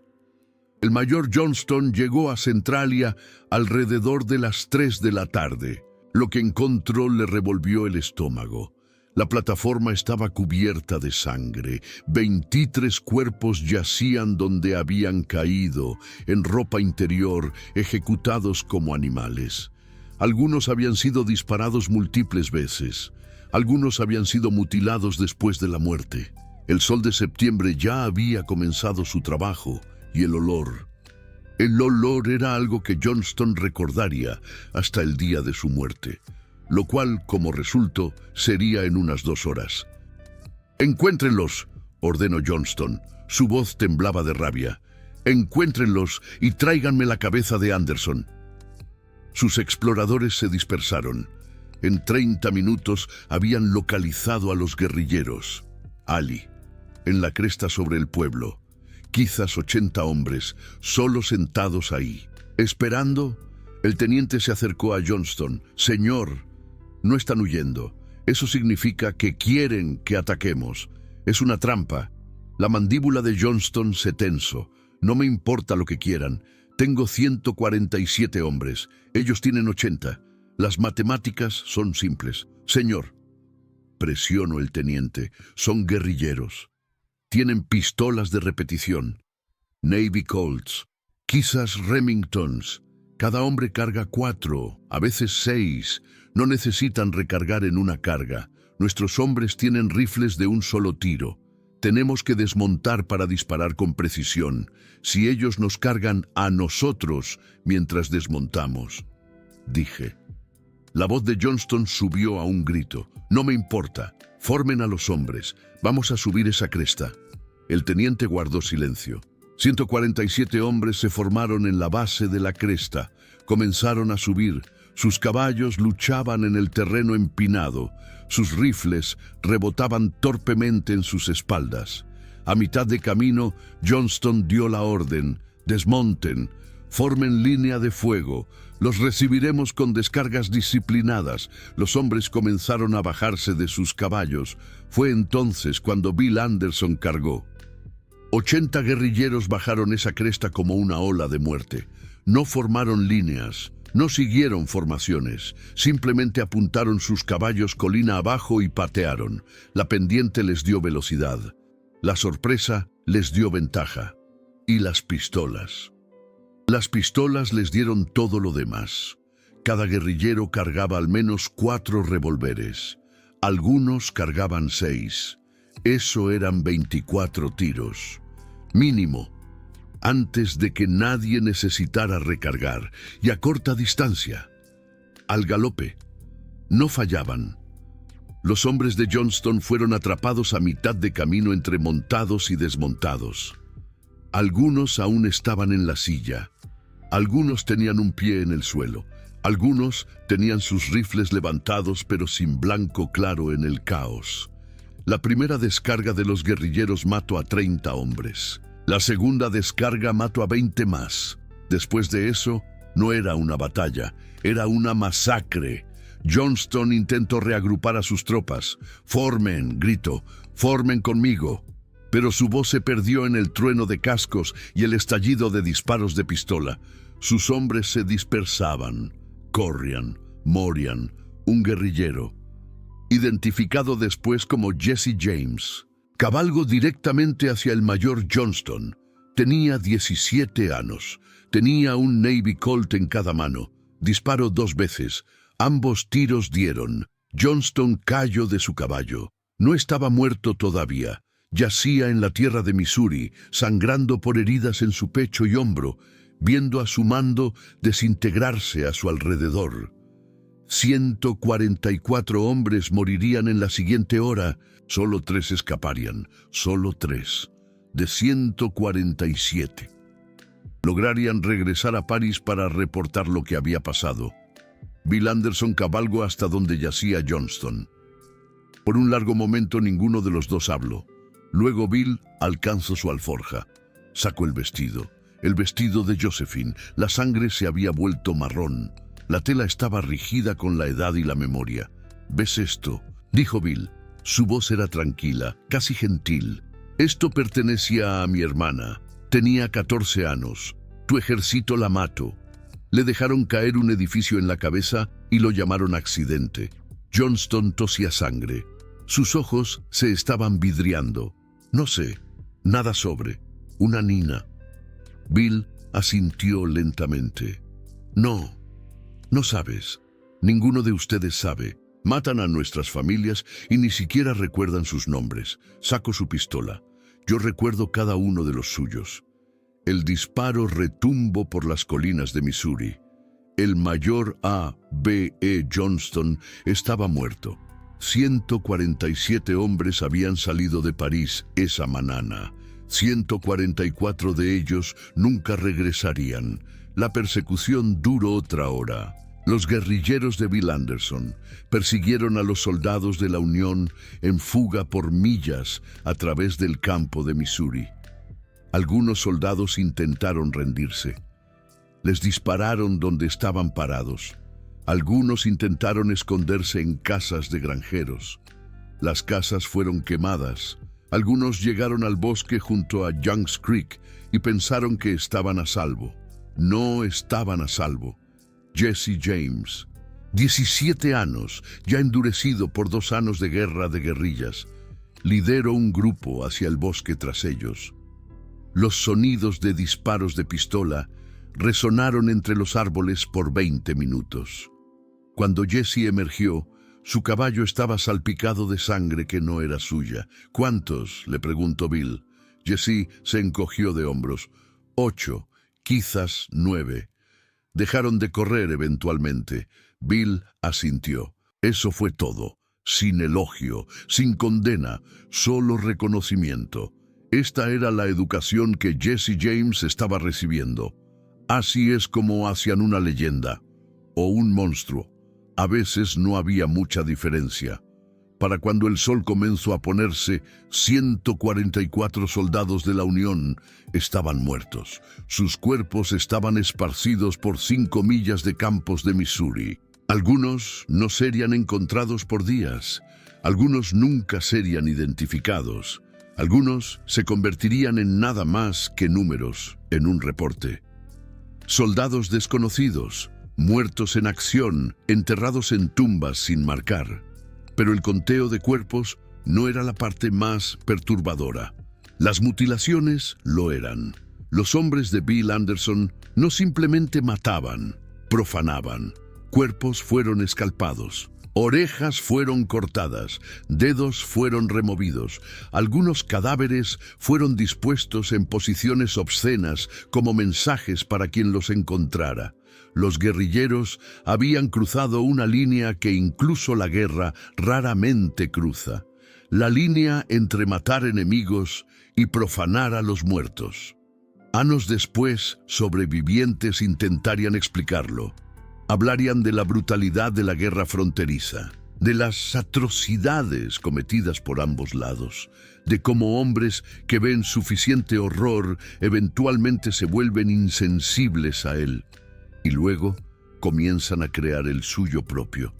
El mayor Johnston llegó a Centralia alrededor de las 3 de la tarde. Lo que encontró le revolvió el estómago. La plataforma estaba cubierta de sangre. 23 cuerpos yacían donde habían caído, en ropa interior, ejecutados como animales. Algunos habían sido disparados múltiples veces. Algunos habían sido mutilados después de la muerte. El sol de septiembre ya había comenzado su trabajo, y el olor era algo que Johnston recordaría hasta el día de su muerte, lo cual, como resultó, sería en unas 2 horas. «Encuéntrenlos», ordenó Johnston. Su voz temblaba de rabia. «Encuéntrenlos y tráiganme la cabeza de Anderson». Sus exploradores se dispersaron. En 30 minutos habían localizado a los guerrilleros. Ali, en la cresta sobre el pueblo. Quizás 80 hombres, solo sentados ahí. Esperando, el teniente se acercó a Johnston. «Señor, no están huyendo. Eso significa que quieren que ataquemos. Es una trampa». La mandíbula de Johnston se tensó. «No me importa lo que quieran. Tengo 147 hombres. Ellos tienen 80. Las matemáticas son simples. Señor». Presionó el teniente. «Son guerrilleros. Tienen pistolas de repetición. Navy Colts. Quizás Remingtons. Cada hombre carga 4, a veces 6. No necesitan recargar en una carga. Nuestros hombres tienen rifles de un solo tiro. Tenemos que desmontar para disparar con precisión. Si ellos nos cargan a nosotros mientras desmontamos», dije. La voz de Johnston subió a un grito. «No me importa. Formen a los hombres. Vamos a subir esa cresta». El teniente guardó silencio. 147 hombres se formaron en la base de la cresta. Comenzaron a subir. Sus caballos luchaban en el terreno empinado. Sus rifles rebotaban torpemente en sus espaldas. A mitad de camino, Johnston dio la orden: «Desmonten, formen línea de fuego. Los recibiremos con descargas disciplinadas». Los hombres comenzaron a bajarse de sus caballos. Fue entonces cuando Bill Anderson cargó. 80 guerrilleros bajaron esa cresta como una ola de muerte. No formaron líneas, no siguieron formaciones, simplemente apuntaron sus caballos colina abajo y patearon. La pendiente les dio velocidad. La sorpresa les dio ventaja. Y las pistolas. Las pistolas les dieron todo lo demás. Cada guerrillero cargaba al menos 4 revólveres. Algunos cargaban 6. Eso eran 24 tiros. Mínimo, antes de que nadie necesitara recargar, y a corta distancia. Al galope. No fallaban. Los hombres de Johnston fueron atrapados a mitad de camino entre montados y desmontados. Algunos aún estaban en la silla. Algunos tenían un pie en el suelo. Algunos tenían sus rifles levantados pero sin blanco claro en el caos. La primera descarga de los guerrilleros mató a 30 hombres. La segunda descarga mató a 20 más. Después de eso, no era una batalla, era una masacre. Johnston intentó reagrupar a sus tropas. «Formen», gritó, «formen conmigo». Pero su voz se perdió en el trueno de cascos y el estallido de disparos de pistola. Sus hombres se dispersaban, corrían, morían. Un guerrillero, identificado después como Jesse James, cabalgó directamente hacia el mayor Johnston. Tenía 17 años. Tenía un Navy Colt en cada mano. Disparó 2 veces. Ambos tiros dieron. Johnston cayó de su caballo. No estaba muerto todavía. Yacía en la tierra de Missouri, sangrando por heridas en su pecho y hombro, viendo a su mando desintegrarse a su alrededor. 144 hombres morirían en la siguiente hora. Solo 3 escaparían. Solo 3. De 147. Lograrían regresar a París para reportar lo que había pasado. Bill Anderson cabalgó hasta donde yacía Johnston. Por un largo momento ninguno de los dos habló. Luego Bill alcanzó su alforja. Sacó el vestido de Josephine. La sangre se había vuelto marrón. La tela estaba rígida con la edad y la memoria. «¿Ves esto?», dijo Bill. Su voz era tranquila, casi gentil. «Esto pertenecía a mi hermana. Tenía 14 años. Tu ejército la mató. Le dejaron caer un edificio en la cabeza y lo llamaron accidente». Johnston tosía sangre. Sus ojos se estaban vidriando. «No sé, nada sobre. Una nina». Bill asintió lentamente. «No, no sabes. Ninguno de ustedes sabe. Matan a nuestras familias y ni siquiera recuerdan sus nombres». Sacó su pistola. «Yo recuerdo cada uno de los suyos». El disparo retumbó por las colinas de Missouri. El mayor A. B. E. Johnston estaba muerto. 147 hombres habían salido de París esa mañana. 144 de ellos nunca regresarían. La persecución duró otra hora. Los guerrilleros de Bill Anderson persiguieron a los soldados de la Unión en fuga por millas a través del campo de Missouri. Algunos soldados intentaron rendirse. Les dispararon donde estaban parados. Algunos intentaron esconderse en casas de granjeros. Las casas fueron quemadas. Algunos llegaron al bosque junto a Youngs Creek y pensaron que estaban a salvo. No estaban a salvo. Jesse James, 17 años, ya endurecido por 2 años de guerra de guerrillas, lideró un grupo hacia el bosque tras ellos. Los sonidos de disparos de pistola resonaron entre los árboles por 20 minutos. Cuando Jesse emergió, su caballo estaba salpicado de sangre que no era suya. «¿Cuántos?», le preguntó Bill. Jesse se encogió de hombros. 8, quizás 9. Dejaron de correr eventualmente. Bill asintió. Eso fue todo. Sin elogio, sin condena, solo reconocimiento. Esta era la educación que Jesse James estaba recibiendo. Así es como hacían una leyenda o un monstruo. A veces no había mucha diferencia. Para cuando el sol comenzó a ponerse, 144 soldados de la Unión estaban muertos. Sus cuerpos estaban esparcidos por 5 millas de campos de Missouri. Algunos no serían encontrados por días. Algunos nunca serían identificados. Algunos se convertirían en nada más que números en un reporte. Soldados desconocidos, muertos en acción, enterrados en tumbas sin marcar. Pero el conteo de cuerpos no era la parte más perturbadora. Las mutilaciones lo eran. Los hombres de Bill Anderson no simplemente mataban, profanaban. Cuerpos fueron escalpados, orejas fueron cortadas, dedos fueron removidos. Algunos cadáveres fueron dispuestos en posiciones obscenas como mensajes para quien los encontrara. Los guerrilleros habían cruzado una línea que incluso la guerra raramente cruza. La línea entre matar enemigos y profanar a los muertos. Años después, sobrevivientes intentarían explicarlo. Hablarían de la brutalidad de la guerra fronteriza, de las atrocidades cometidas por ambos lados, de cómo hombres que ven suficiente horror eventualmente se vuelven insensibles a él. Y luego comienzan a crear el suyo propio.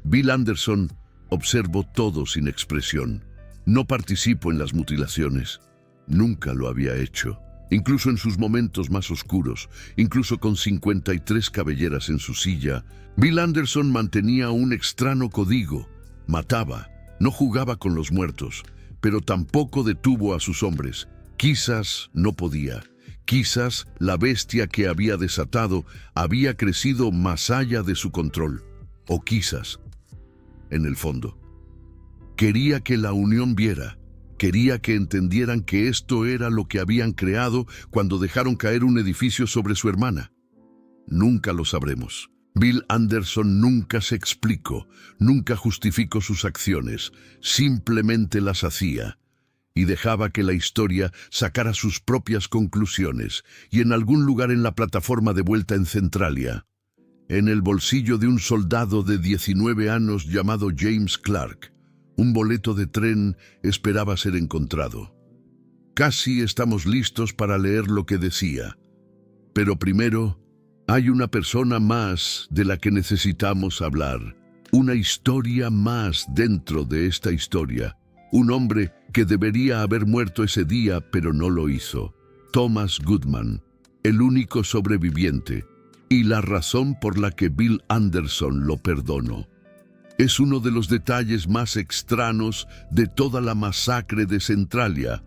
Bill Anderson observó todo sin expresión. No participó en las mutilaciones. Nunca lo había hecho. Incluso en sus momentos más oscuros, incluso con 53 cabelleras en su silla, Bill Anderson mantenía un extraño código. Mataba, no jugaba con los muertos, pero tampoco detuvo a sus hombres. Quizás no podía. Quizás la bestia que había desatado había crecido más allá de su control. O quizás, en el fondo, quería que la Unión viera. Quería que entendieran que esto era lo que habían creado cuando dejaron caer un edificio sobre su hermana. Nunca lo sabremos. Bill Anderson nunca se explicó, nunca justificó sus acciones, simplemente las hacía y dejaba que la historia sacara sus propias conclusiones. Y en algún lugar en la plataforma de vuelta en Centralia, en el bolsillo de un soldado de 19 años llamado James Clark, un boleto de tren esperaba ser encontrado. Casi estamos listos para leer lo que decía. Pero primero, hay una persona más de la que necesitamos hablar. Una historia más dentro de esta historia. Un hombre que debería haber muerto ese día, pero no lo hizo. Thomas Goodman, el único sobreviviente, y la razón por la que Bill Anderson lo perdonó. Es uno de los detalles más extraños de toda la masacre de Centralia.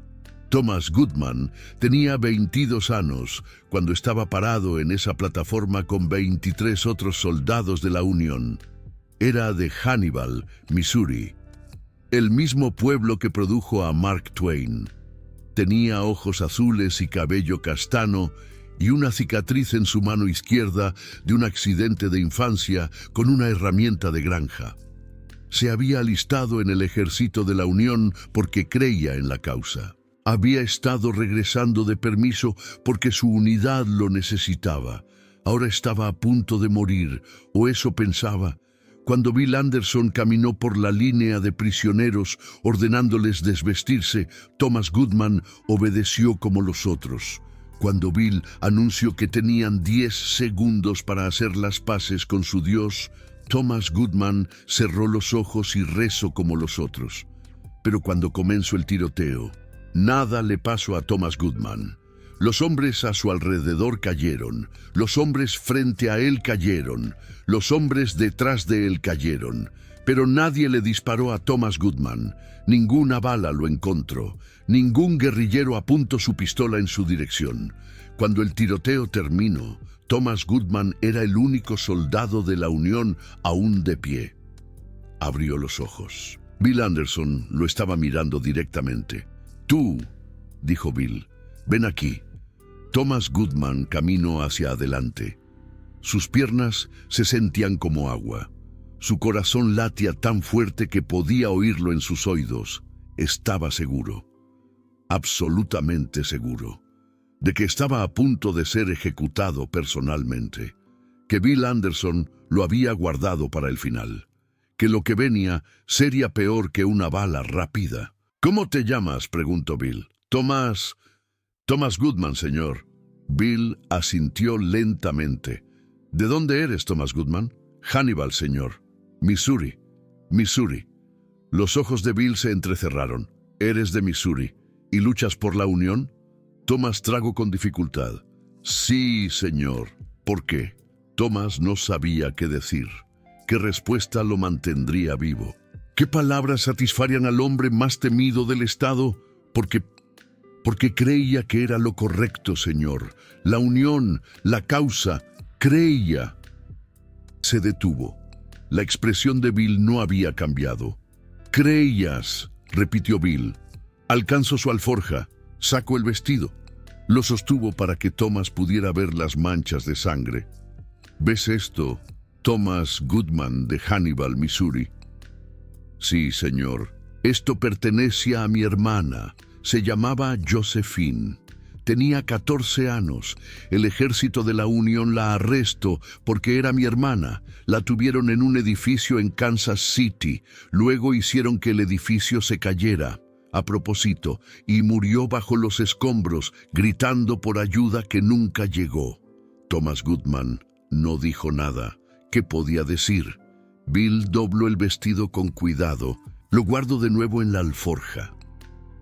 Thomas Goodman tenía 22 años cuando estaba parado en esa plataforma con 23 otros soldados de la Unión. Era de Hannibal, Missouri, el mismo pueblo que produjo a Mark Twain. Tenía ojos azules y cabello castaño y una cicatriz en su mano izquierda de un accidente de infancia con una herramienta de granja. Se había alistado en el ejército de la Unión porque creía en la causa. Había estado regresando de permiso porque su unidad lo necesitaba. Ahora estaba a punto de morir, o eso pensaba, cuando Bill Anderson caminó por la línea de prisioneros ordenándoles desvestirse. Thomas Goodman obedeció como los otros. Cuando Bill anunció que tenían 10 segundos para hacer las paces con su Dios, Thomas Goodman cerró los ojos y rezó como los otros. Pero cuando comenzó el tiroteo, nada le pasó a Thomas Goodman. Los hombres a su alrededor cayeron, los hombres frente a él cayeron, los hombres detrás de él cayeron, pero nadie le disparó a Thomas Goodman. Ninguna bala lo encontró, ningún guerrillero apuntó su pistola en su dirección. Cuando el tiroteo terminó, Thomas Goodman era el único soldado de la Unión aún de pie. Abrió los ojos. Bill Anderson lo estaba mirando directamente. «Tú», dijo Bill, «ven aquí». Thomas Goodman caminó hacia adelante. Sus piernas se sentían como agua. Su corazón latía tan fuerte que podía oírlo en sus oídos. Estaba seguro, absolutamente seguro, de que estaba a punto de ser ejecutado personalmente, que Bill Anderson lo había guardado para el final, que lo que venía sería peor que una bala rápida. «¿Cómo te llamas?», preguntó Bill. Thomas Goodman, señor». Bill asintió lentamente. «¿De dónde eres, Thomas Goodman?» «Hannibal, señor». «Missouri». «Missouri». Los ojos de Bill se entrecerraron. «¿Eres de Missouri y luchas por la Unión?» Thomas tragó con dificultad. «Sí, señor». «¿Por qué?» Thomas no sabía qué decir. ¿Qué respuesta lo mantendría vivo? ¿Qué palabras satisfarían al hombre más temido del Estado? Porque creía que era lo correcto, señor. La Unión, la causa, creía. Se detuvo. La expresión de Bill no había cambiado. «Creías», repitió Bill. Alcanzó su alforja, sacó el vestido. Lo sostuvo para que Thomas pudiera ver las manchas de sangre. «¿Ves esto, Thomas Goodman de Hannibal, Missouri?» «Sí, señor. Esto pertenece a mi hermana. Se llamaba Josephine. Tenía 14 años. El ejército de la Unión la arrestó porque era mi hermana. La tuvieron en un edificio en Kansas City. Luego hicieron que el edificio se cayera, a propósito, y murió bajo los escombros, gritando por ayuda que nunca llegó». Thomas Goodman no dijo nada. ¿Qué podía decir? Bill dobló el vestido con cuidado. Lo guardó de nuevo en la alforja.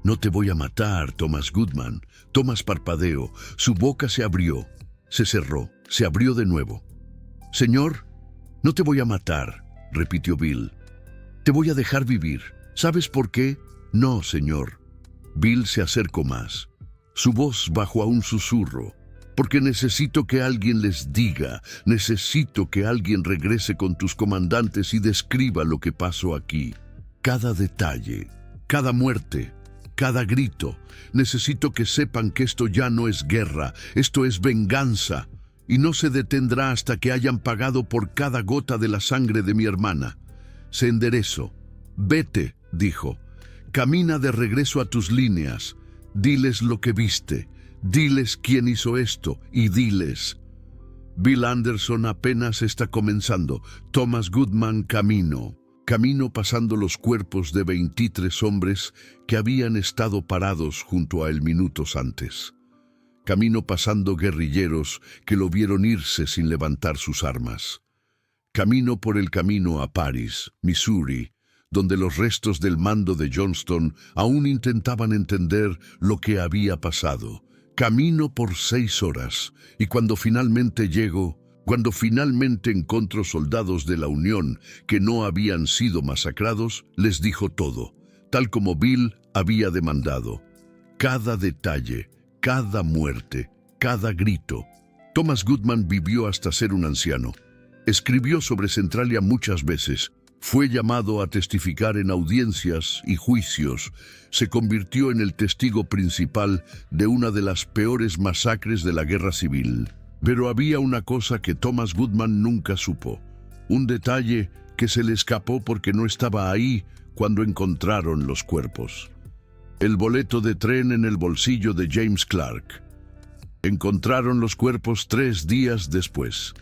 «No te voy a matar, Thomas Goodman». Thomas parpadeó. Su boca se abrió, se cerró, se abrió de nuevo. «Señor, no te voy a matar», repitió Bill. «Te voy a dejar vivir. ¿Sabes por qué?» «No, señor». Bill se acercó más. Su voz bajó a un susurro. Porque necesito que alguien les diga, necesito que alguien regrese con tus comandantes y describa lo que pasó aquí. Cada detalle, cada muerte, cada grito. Necesito que sepan que esto ya no es guerra, esto es venganza. Y no se detendrá hasta que hayan pagado por cada gota de la sangre de mi hermana. Se enderezó. Vete, dijo. Camina de regreso a tus líneas. Diles lo que viste. Diles quién hizo esto y diles. Bill Anderson apenas está comenzando. Thomas Goodman camino pasando los cuerpos de 23 hombres que habían estado parados junto a él minutos antes. Camino pasando guerrilleros que lo vieron irse sin levantar sus armas. Camino por el camino a Paris, Missouri, donde los restos del mando de Johnston aún intentaban entender lo que había pasado. Camino por 6 horas, y cuando finalmente encontró soldados de la Unión que no habían sido masacrados, les dijo todo, tal como Bill había demandado. Cada detalle, cada muerte, cada grito. Thomas Goodman vivió hasta ser un anciano. Escribió sobre Centralia muchas veces. Fue llamado a testificar en audiencias y juicios. Se convirtió en el testigo principal de una de las peores masacres de la Guerra Civil. Pero había una cosa que Thomas Goodman nunca supo. Un detalle que se le escapó porque no estaba ahí cuando encontraron los cuerpos. El boleto de tren en el bolsillo de James Clark. Encontraron los cuerpos 3 días después.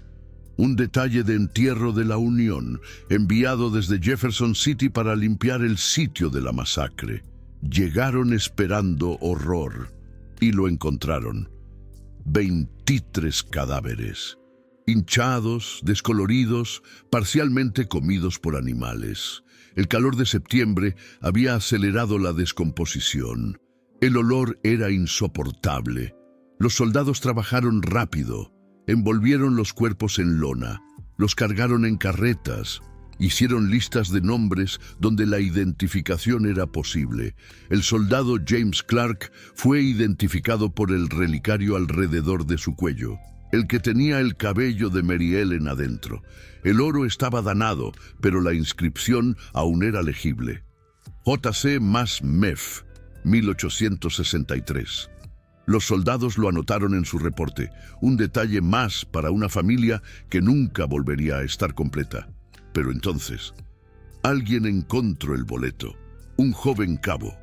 Un detalle de entierro de la Unión, enviado desde Jefferson City para limpiar el sitio de la masacre. Llegaron esperando horror y lo encontraron. 23 cadáveres, hinchados, descoloridos, parcialmente comidos por animales. El calor de septiembre había acelerado la descomposición. El olor era insoportable. Los soldados trabajaron rápido. Envolvieron los cuerpos en lona, los cargaron en carretas, hicieron listas de nombres donde la identificación era posible. El soldado James Clark fue identificado por el relicario alrededor de su cuello, el que tenía el cabello de Mary Ellen adentro. El oro estaba danado, pero la inscripción aún era legible. J.C. Mass Mef, 1863. Los soldados lo anotaron en su reporte, un detalle más para una familia que nunca volvería a estar completa. Pero entonces, alguien encontró el boleto, un joven cabo,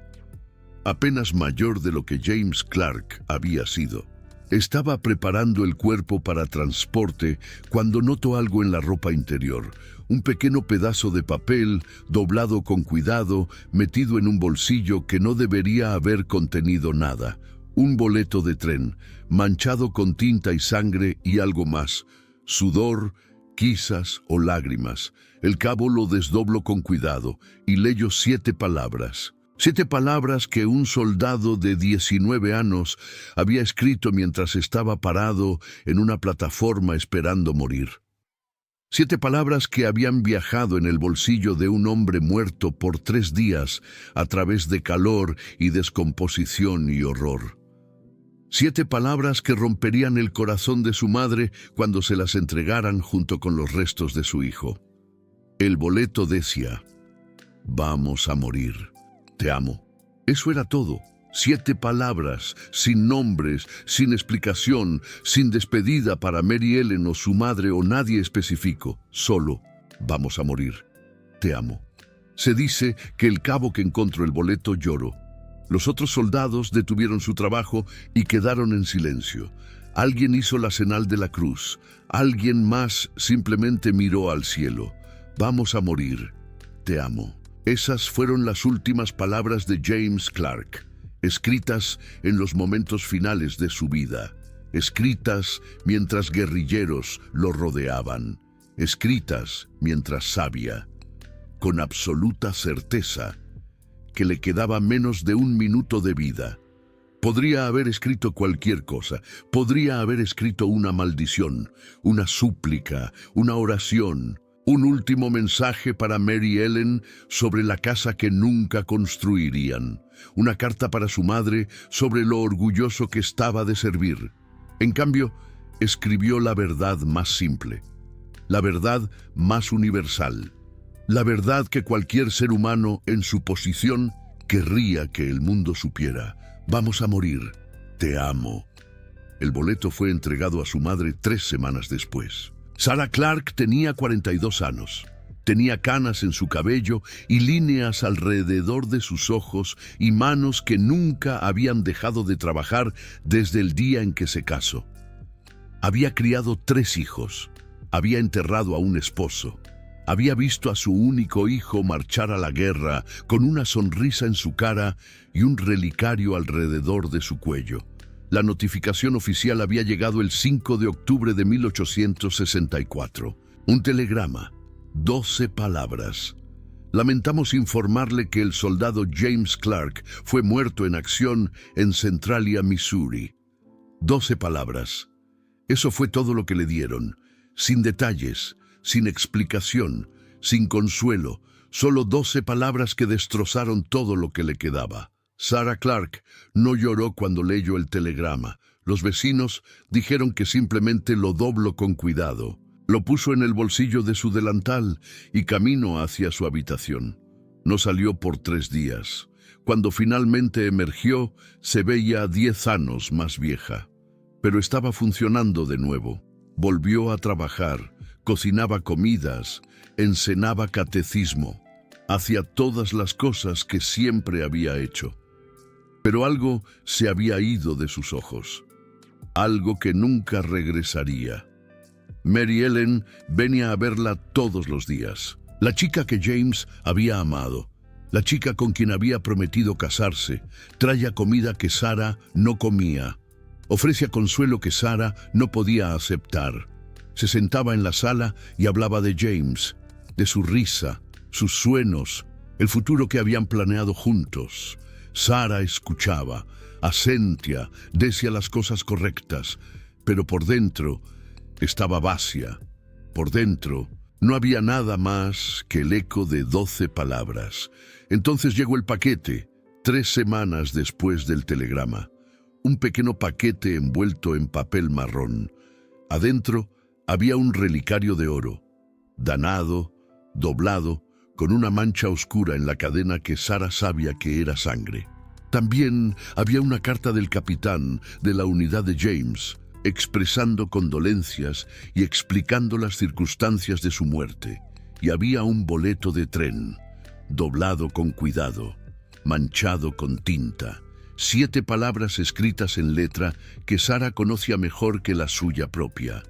apenas mayor de lo que James Clark había sido. Estaba preparando el cuerpo para transporte cuando notó algo en la ropa interior, un pequeño pedazo de papel doblado con cuidado, metido en un bolsillo que no debería haber contenido nada. Un boleto de tren, manchado con tinta y sangre y algo más, sudor, quizás o lágrimas. El cabo lo desdobló con cuidado y leyó 7 palabras. 7 palabras que un soldado de 19 años había escrito mientras estaba parado en una plataforma esperando morir. 7 palabras que habían viajado en el bolsillo de un hombre muerto por 3 días a través de calor y descomposición y horror. 7 palabras que romperían el corazón de su madre cuando se las entregaran junto con los restos de su hijo. El boleto decía: vamos a morir, te amo. Eso era todo. 7 palabras, sin nombres, sin explicación, sin despedida para Mary Ellen o su madre o nadie específico. Solo: vamos a morir, te amo. Se dice que el cabo que encontró el boleto lloró. Los otros soldados detuvieron su trabajo y quedaron en silencio. Alguien hizo la señal de la cruz. Alguien más simplemente miró al cielo. Vamos a morir, te amo. Esas fueron las últimas palabras de James Clark, escritas en los momentos finales de su vida, escritas mientras guerrilleros lo rodeaban, escritas mientras sabía, con absoluta certeza, que le quedaba menos de 1 minuto de vida. Podría haber escrito cualquier cosa. Podría haber escrito una maldición, una súplica, una oración. Un último mensaje para Mary Ellen sobre la casa que nunca construirían. Una carta para su madre sobre lo orgulloso que estaba de servir. En cambio, escribió la verdad más simple, la verdad más universal, la verdad que cualquier ser humano en su posición querría que el mundo supiera. Vamos a morir. Te amo. El boleto fue entregado a su madre 3 semanas después. Sarah Clark tenía 42 años. Tenía canas en su cabello y líneas alrededor de sus ojos y manos que nunca habían dejado de trabajar desde el día en que se casó. Había criado 3 hijos. Había enterrado a un esposo. Había visto a su único hijo marchar a la guerra con una sonrisa en su cara y un relicario alrededor de su cuello. La notificación oficial había llegado el 5 de octubre de 1864. Un telegrama, 12 palabras. Lamentamos informarle que el soldado James Clark fue muerto en acción en Centralia, Missouri. 12 palabras. Eso fue todo lo que le dieron, sin detalles, sin explicación, sin consuelo, solo 12 palabras que destrozaron todo lo que le quedaba. Sarah Clark no lloró cuando leyó el telegrama. Los vecinos dijeron que simplemente lo dobló con cuidado. Lo puso en el bolsillo de su delantal y caminó hacia su habitación. No salió por 3 días. Cuando finalmente emergió, se veía 10 años más vieja. Pero estaba funcionando de nuevo. Volvió a trabajar, cocinaba comidas, enseñaba catecismo. Hacía todas las cosas que siempre había hecho. Pero algo se había ido de sus ojos, algo que nunca regresaría. Mary Ellen venía a verla todos los días, la chica que James había amado, la chica con quien había prometido casarse, traía comida que Sarah no comía, ofrecía consuelo que Sarah no podía aceptar. Se sentaba en la sala y hablaba de James, de su risa, sus sueños, el futuro que habían planeado juntos. Sarah escuchaba, asentía, decía las cosas correctas, pero por dentro estaba vacía. Por dentro no había nada más que el eco de 12 palabras. Entonces llegó el paquete, 3 semanas después del telegrama. Un pequeño paquete envuelto en papel marrón. Adentro había un relicario de oro, danado, doblado, con una mancha oscura en la cadena que Sarah sabía que era sangre. También había una carta del capitán de la unidad de James, expresando condolencias y explicando las circunstancias de su muerte. Y había un boleto de tren, doblado con cuidado, manchado con tinta. 7 palabras escritas en letra que Sarah conocía mejor que la suya propia.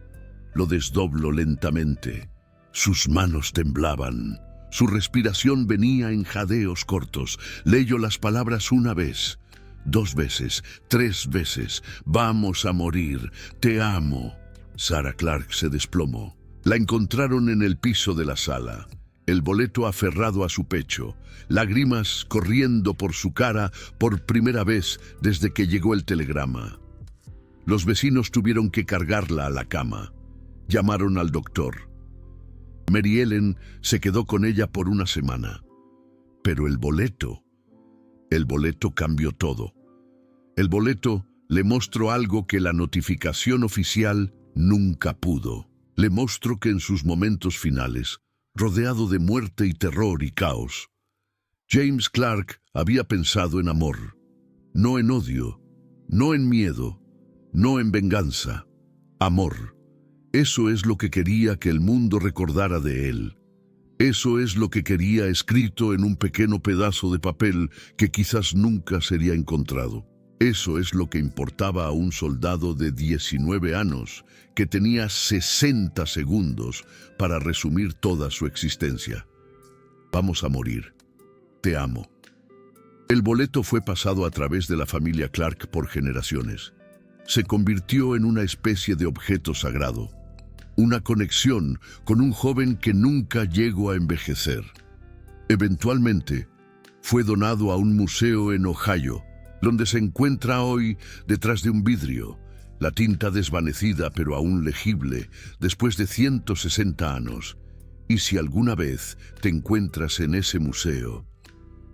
Lo desdobló lentamente. Sus manos temblaban. Su respiración venía en jadeos cortos. Leyó las palabras una vez, 2 veces, 3 veces. Vamos a morir. Te amo. Sarah Clark se desplomó. La encontraron en el piso de la sala, el boleto aferrado a su pecho, lágrimas corriendo por su cara por primera vez desde que llegó el telegrama. Los vecinos tuvieron que cargarla a la cama. Llamaron al doctor. Mary Ellen se quedó con ella por 1 semana. Pero el boleto cambió todo. El boleto le mostró algo que la notificación oficial nunca pudo. Le mostró que en sus momentos finales, rodeado de muerte y terror y caos, James Clark había pensado en amor, no en odio, no en miedo, no en venganza. Amor. Eso es lo que quería que el mundo recordara de él. Eso es lo que quería escrito en un pequeño pedazo de papel que quizás nunca sería encontrado. Eso es lo que importaba a un soldado de 19 años que tenía 60 segundos para resumir toda su existencia. Vamos a morir. Te amo. El boleto fue pasado a través de la familia Clark por generaciones. Se convirtió en una especie de objeto sagrado. Una conexión con un joven que nunca llegó a envejecer. Eventualmente, fue donado a un museo en Ohio, donde se encuentra hoy detrás de un vidrio, la tinta desvanecida pero aún legible después de 160 años. Y si alguna vez te encuentras en ese museo,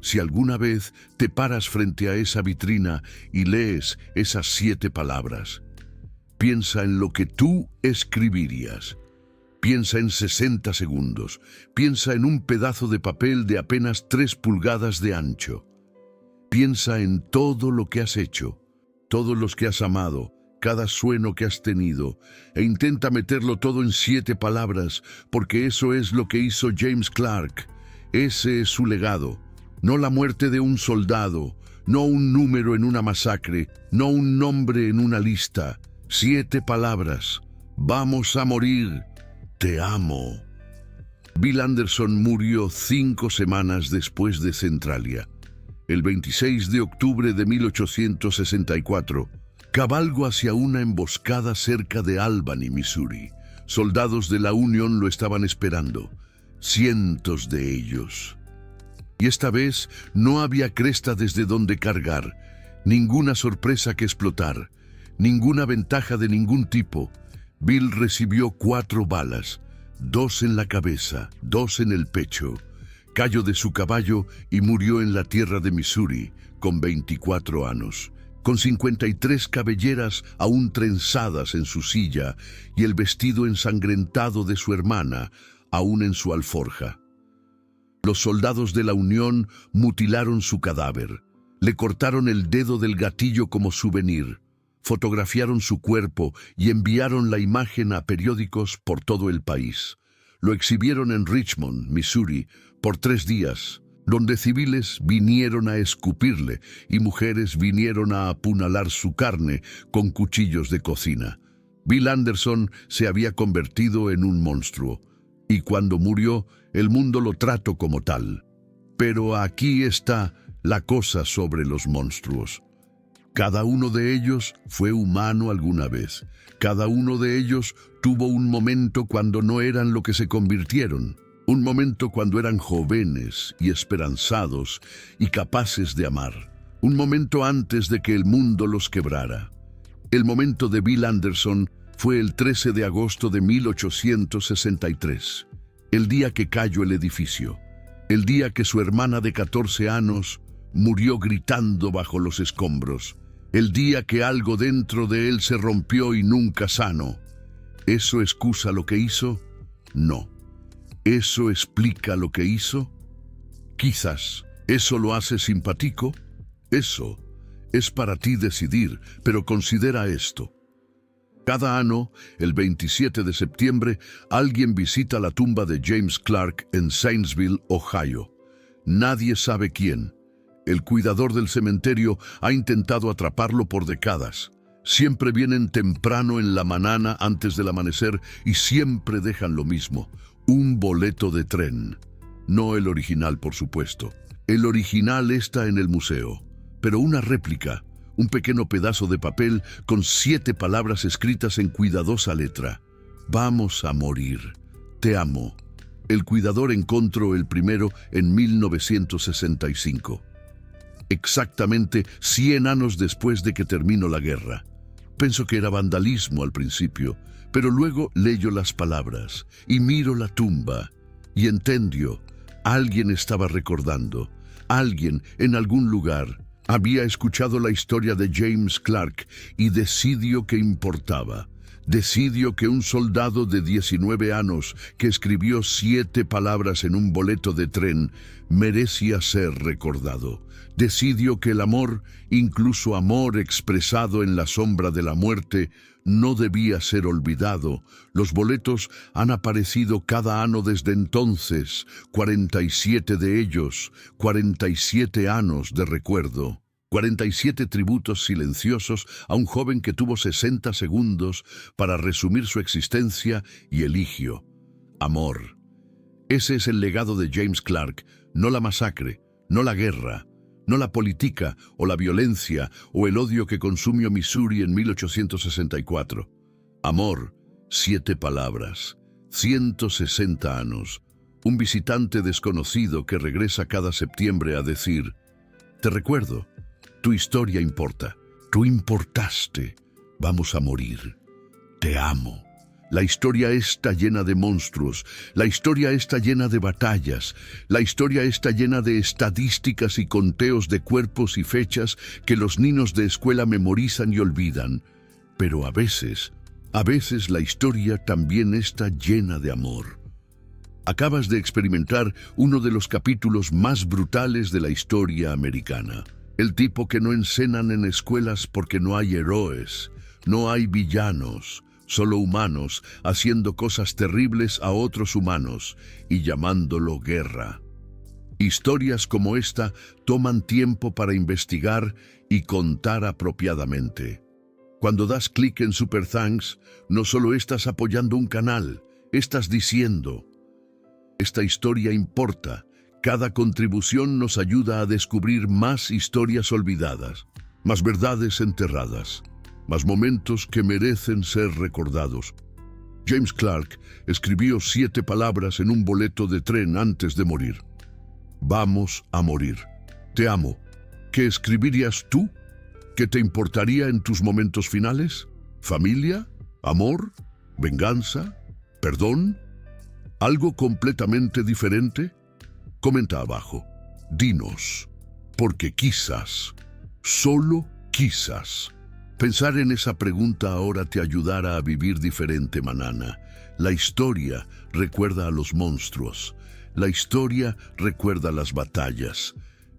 si alguna vez te paras frente a esa vitrina y lees esas 7 palabras, piensa en lo que tú escribirías. Piensa en 60 segundos. Piensa en un pedazo de papel de apenas 3 pulgadas de ancho. Piensa en todo lo que has hecho, todos los que has amado, cada sueño que has tenido, e intenta meterlo todo en 7 palabras, porque eso es lo que hizo James Clark. Ese es su legado. No la muerte de un soldado, no un número en una masacre, no un nombre en una lista. 7 palabras. Vamos a morir. Te amo. Bill Anderson murió 5 semanas después de Centralia. El 26 de octubre de 1864, cabalgó hacia una emboscada cerca de Albany, Missouri. Soldados de la Unión lo estaban esperando, cientos de ellos. Y esta vez no había cresta desde donde cargar, ninguna sorpresa que explotar, ninguna ventaja de ningún tipo. Bill recibió 4 balas, 2 en la cabeza, 2 en el pecho. Cayó de su caballo y murió en la tierra de Missouri, con 24 años, con 53 cabelleras aún trenzadas en su silla y el vestido ensangrentado de su hermana aún en su alforja. Los soldados de la Unión mutilaron su cadáver, le cortaron el dedo del gatillo como souvenir, fotografiaron su cuerpo y enviaron la imagen a periódicos por todo el país. Lo exhibieron en Richmond, Missouri, por 3 días, donde civiles vinieron a escupirle y mujeres vinieron a apuñalar su carne con cuchillos de cocina. Bill Anderson se había convertido en un monstruo, y cuando murió, el mundo lo trató como tal. Pero aquí está la cosa sobre los monstruos. Cada uno de ellos fue humano alguna vez. Cada uno de ellos tuvo un momento cuando no eran lo que se convirtieron. Un momento cuando eran jóvenes y esperanzados y capaces de amar. Un momento antes de que el mundo los quebrara. El momento de Bill Anderson fue el 13 de agosto de 1863. El día que cayó el edificio. El día que su hermana de 14 años murió gritando bajo los escombros. El día que algo dentro de él se rompió y nunca sanó. ¿Eso excusa lo que hizo? No. ¿Eso explica lo que hizo? Quizás. ¿Eso lo hace simpático? Eso es para ti decidir, pero considera esto. Cada año, el 27 de septiembre, alguien visita la tumba de James Clark en Zanesville, Ohio. Nadie sabe quién. El cuidador del cementerio ha intentado atraparlo por décadas. Siempre vienen temprano en la mañana antes del amanecer y siempre dejan lo mismo, un boleto de tren. No el original, por supuesto. El original está en el museo, pero una réplica, un pequeño pedazo de papel con 7 palabras escritas en cuidadosa letra. Vamos a morir. Te amo. El cuidador encontró el primero en 1965. Exactamente 100 años después de que terminó la guerra. Pensó que era vandalismo al principio, pero luego leyó las palabras y miró la tumba y entendió. Alguien estaba recordando. Alguien en algún lugar había escuchado la historia de James Clark y decidió que importaba. Decidió que un soldado de 19 años que escribió 7 palabras en un boleto de tren merecía ser recordado. Decidió que el amor, incluso amor expresado en la sombra de la muerte, no debía ser olvidado. Los boletos han aparecido cada año desde entonces, 47 de ellos, 47 años de recuerdo. 47 tributos silenciosos a un joven que tuvo 60 segundos para resumir su existencia y eligió. Amor. Ese es el legado de James Clark, no la masacre, no la guerra, no la política o la violencia o el odio que consumió Missouri en 1864. Amor, 7 palabras, 160 años. Un visitante desconocido que regresa cada septiembre a decir, te recuerdo. Tu historia importa. Tú importaste. Vamos a morir. Te amo. La historia está llena de monstruos, la historia está llena de batallas, la historia está llena de estadísticas y conteos de cuerpos y fechas que los niños de escuela memorizan y olvidan. Pero a veces la historia también está llena de amor. Acabas de experimentar uno de los capítulos más brutales de la historia americana. El tipo que no enseñan en escuelas porque no hay héroes, no hay villanos, solo humanos haciendo cosas terribles a otros humanos y llamándolo guerra. Historias como esta toman tiempo para investigar y contar apropiadamente. Cuando das clic en Super Thanks, no solo estás apoyando un canal, estás diciendo: esta historia importa. Cada contribución nos ayuda a descubrir más historias olvidadas, más verdades enterradas, más momentos que merecen ser recordados. James Clark escribió 7 palabras en un boleto de tren antes de morir. Vamos a morir. Te amo. ¿Qué escribirías tú? ¿Qué te importaría en tus momentos finales? ¿Familia? ¿Amor? ¿Venganza? ¿Perdón? ¿Algo completamente diferente? Comenta abajo. Dinos. Porque quizás, solo quizás, pensar en esa pregunta ahora te ayudará a vivir diferente mañana. La historia recuerda a los monstruos. La historia recuerda las batallas.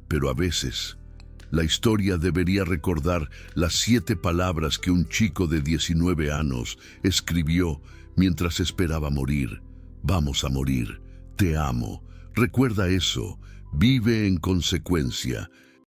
Pero a veces, la historia debería recordar las 7 palabras que un chico de 19 años escribió mientras esperaba morir. Vamos a morir. Te amo. Recuerda eso. Vive en consecuencia.